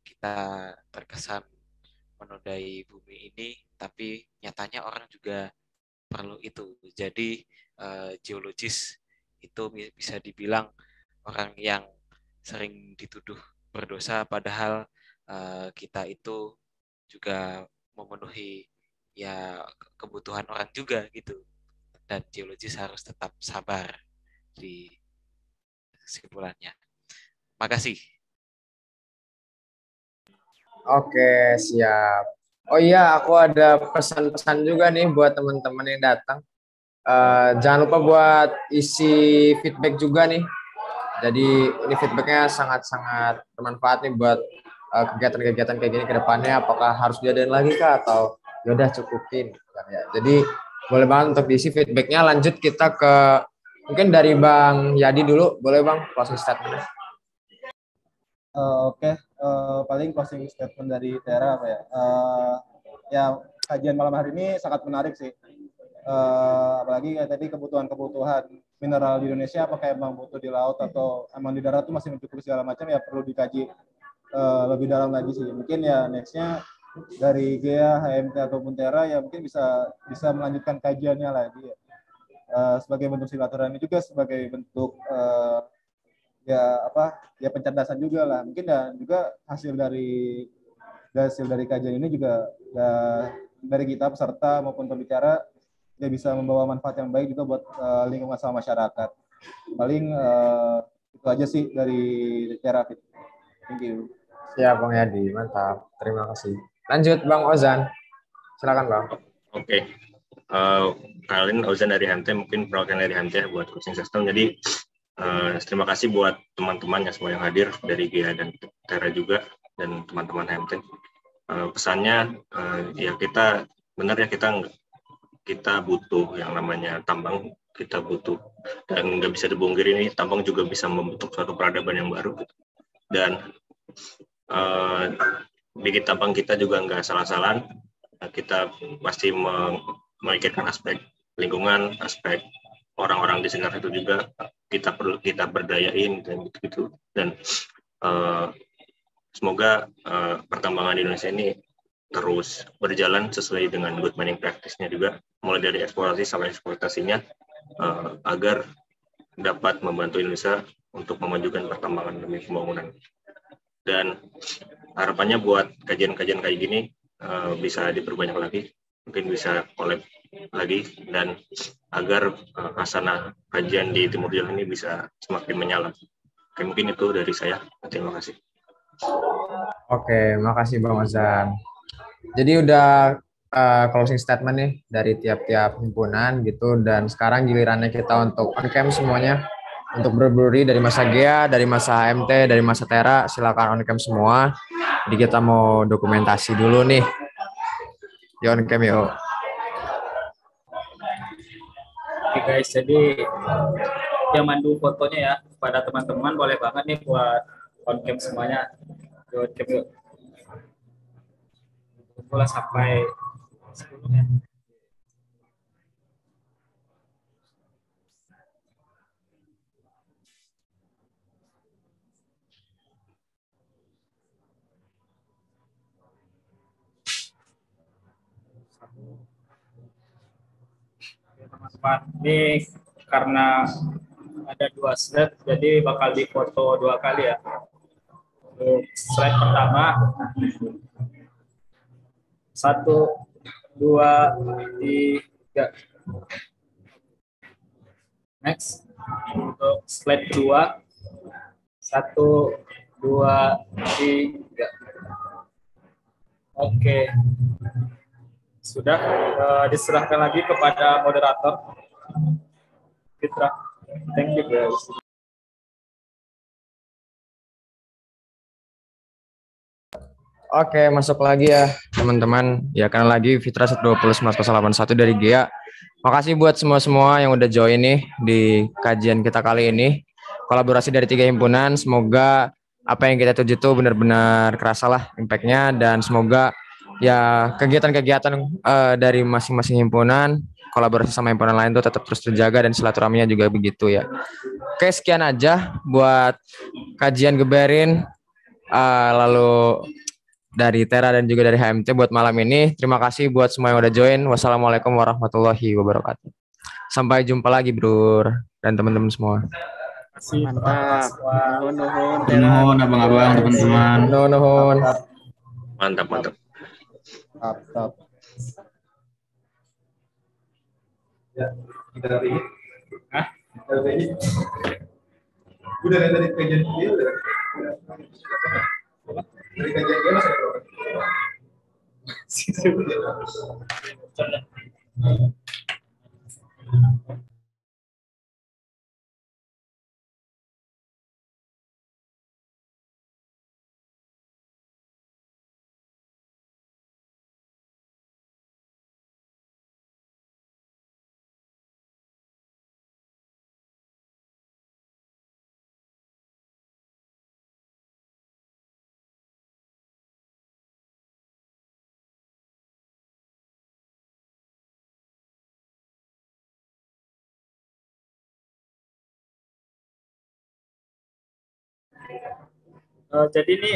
Kita terkesan menodai bumi ini, tapi nyatanya orang juga perlu itu. Jadi geologis itu bisa dibilang orang yang sering dituduh berdosa, padahal kita itu juga memenuhi ya kebutuhan orang juga gitu. Dan geologis harus tetap sabar di kesimpulannya. Makasih. Oke, siap. Oh iya, aku ada pesan-pesan juga nih buat teman-teman yang datang. Jangan lupa buat isi feedback juga nih. Jadi ini feedbacknya sangat-sangat bermanfaat nih buat kegiatan-kegiatan kayak gini ke depannya. Apakah harus diadain lagi kah atau yaudah cukupin kan ya. Jadi boleh banget untuk diisi feedbacknya. Lanjut kita ke mungkin dari Bang Yadi dulu. Boleh Bang closing statement? Oke. Paling closing statement dari Tera apa ya? Ya kajian malam hari ini sangat menarik sih. Apalagi kayak tadi kebutuhan mineral di Indonesia apakah emang butuh di laut atau emang di darat tuh masih mencukupi segala macam, ya perlu dikaji lebih dalam lagi sih. Mungkin ya nextnya dari GEA, HMT ataupun Tera ya mungkin bisa melanjutkan kajiannya lagi ya. Sebagai bentuk silaturahmi juga, sebagai bentuk ya pencerdasan juga lah mungkin, dan juga hasil dari kajian ini juga dari kita peserta maupun pembicara dia bisa membawa manfaat yang baik juga buat lingkungan sama masyarakat. Paling itu aja sih dari Terafit. Thank you. Siap Bang Yadi, mantap. Terima kasih. Lanjut Bang Ozan. Silakan Bang. Oke. Kalian Ozan dari HMT, mungkin perwakilan dari HMT buat coaching system. Jadi terima kasih buat teman-teman yang semua yang hadir dari GEA dan Tera juga dan teman-teman HMT. Pesannya ya kita benar ya, kita butuh yang namanya tambang, kita butuh, dan nggak bisa dibungkiri ini tambang juga bisa membentuk suatu peradaban yang baru gitu. Dan bikin tambang kita juga nggak salah-salahan, kita pasti memikirkan aspek lingkungan, aspek orang-orang di sekitar itu juga kita berdayain dan gitu. Dan semoga pertambangan di Indonesia ini terus berjalan sesuai dengan good mining practice-nya juga, mulai dari eksplorasi sampai eksploitasinya, agar dapat membantu Indonesia untuk memajukan pertambangan demi pembangunan. Dan harapannya buat kajian-kajian kayak gini bisa diperbanyak lagi, mungkin bisa collab lagi, dan agar hasanah kajian di Timur Jawa ini bisa semakin menyala. Oke, mungkin itu dari saya. Terima kasih. Oke, makasih Bang Ozan. Jadi udah closing statement nih dari tiap-tiap himpunan gitu, dan sekarang gilirannya kita untuk on cam semuanya untuk berburi dari masa GEA, dari masa HMT, dari masa Tera. Silakan on cam semua. Jadi kita mau dokumentasi dulu nih. Yuk on cam yuk. Oke guys, jadi yang mandu fotonya ya pada teman-teman boleh banget nih buat on cam semuanya. Yuk on cam yuk. Mulai sampai 10 ya. Teman-teman, ini karena ada 2 slide, jadi bakal difoto 2 kali ya. Untuk slide pertama, 1, 2, 3. Next, untuk slide kedua, 1, 2, 3. Oke. Sudah diserahkan lagi kepada moderator. Fitra. Thank you guys. Oke, masuk lagi ya teman-teman. Ya kan lagi Fitra 120.981 dari GEA. Makasih buat semua-semua yang udah join nih di kajian kita kali ini. Kolaborasi dari 3 himpunan. Semoga apa yang kita tuju itu benar-benar kerasa lah impact-nya, dan semoga ya kegiatan-kegiatan dari masing-masing himpunan, kolaborasi sama himpunan lain tuh tetap terus terjaga, dan silaturahminya juga begitu ya. Oke, sekian aja buat kajian Geberin. Lalu dari Tera dan juga dari HMT buat malam ini. Terima kasih buat semua yang udah join. Wassalamualaikum warahmatullahi wabarakatuh. Sampai jumpa lagi bro dan teman-teman semua. Mantap. Nuhun abang-abang teman-teman. Nuhun. Mantap. Mantap. Ya, kita dari ini. Hah? Dari ini. Udah dari kajian dia udah. Dari kajian dia masih ada. Jadi ini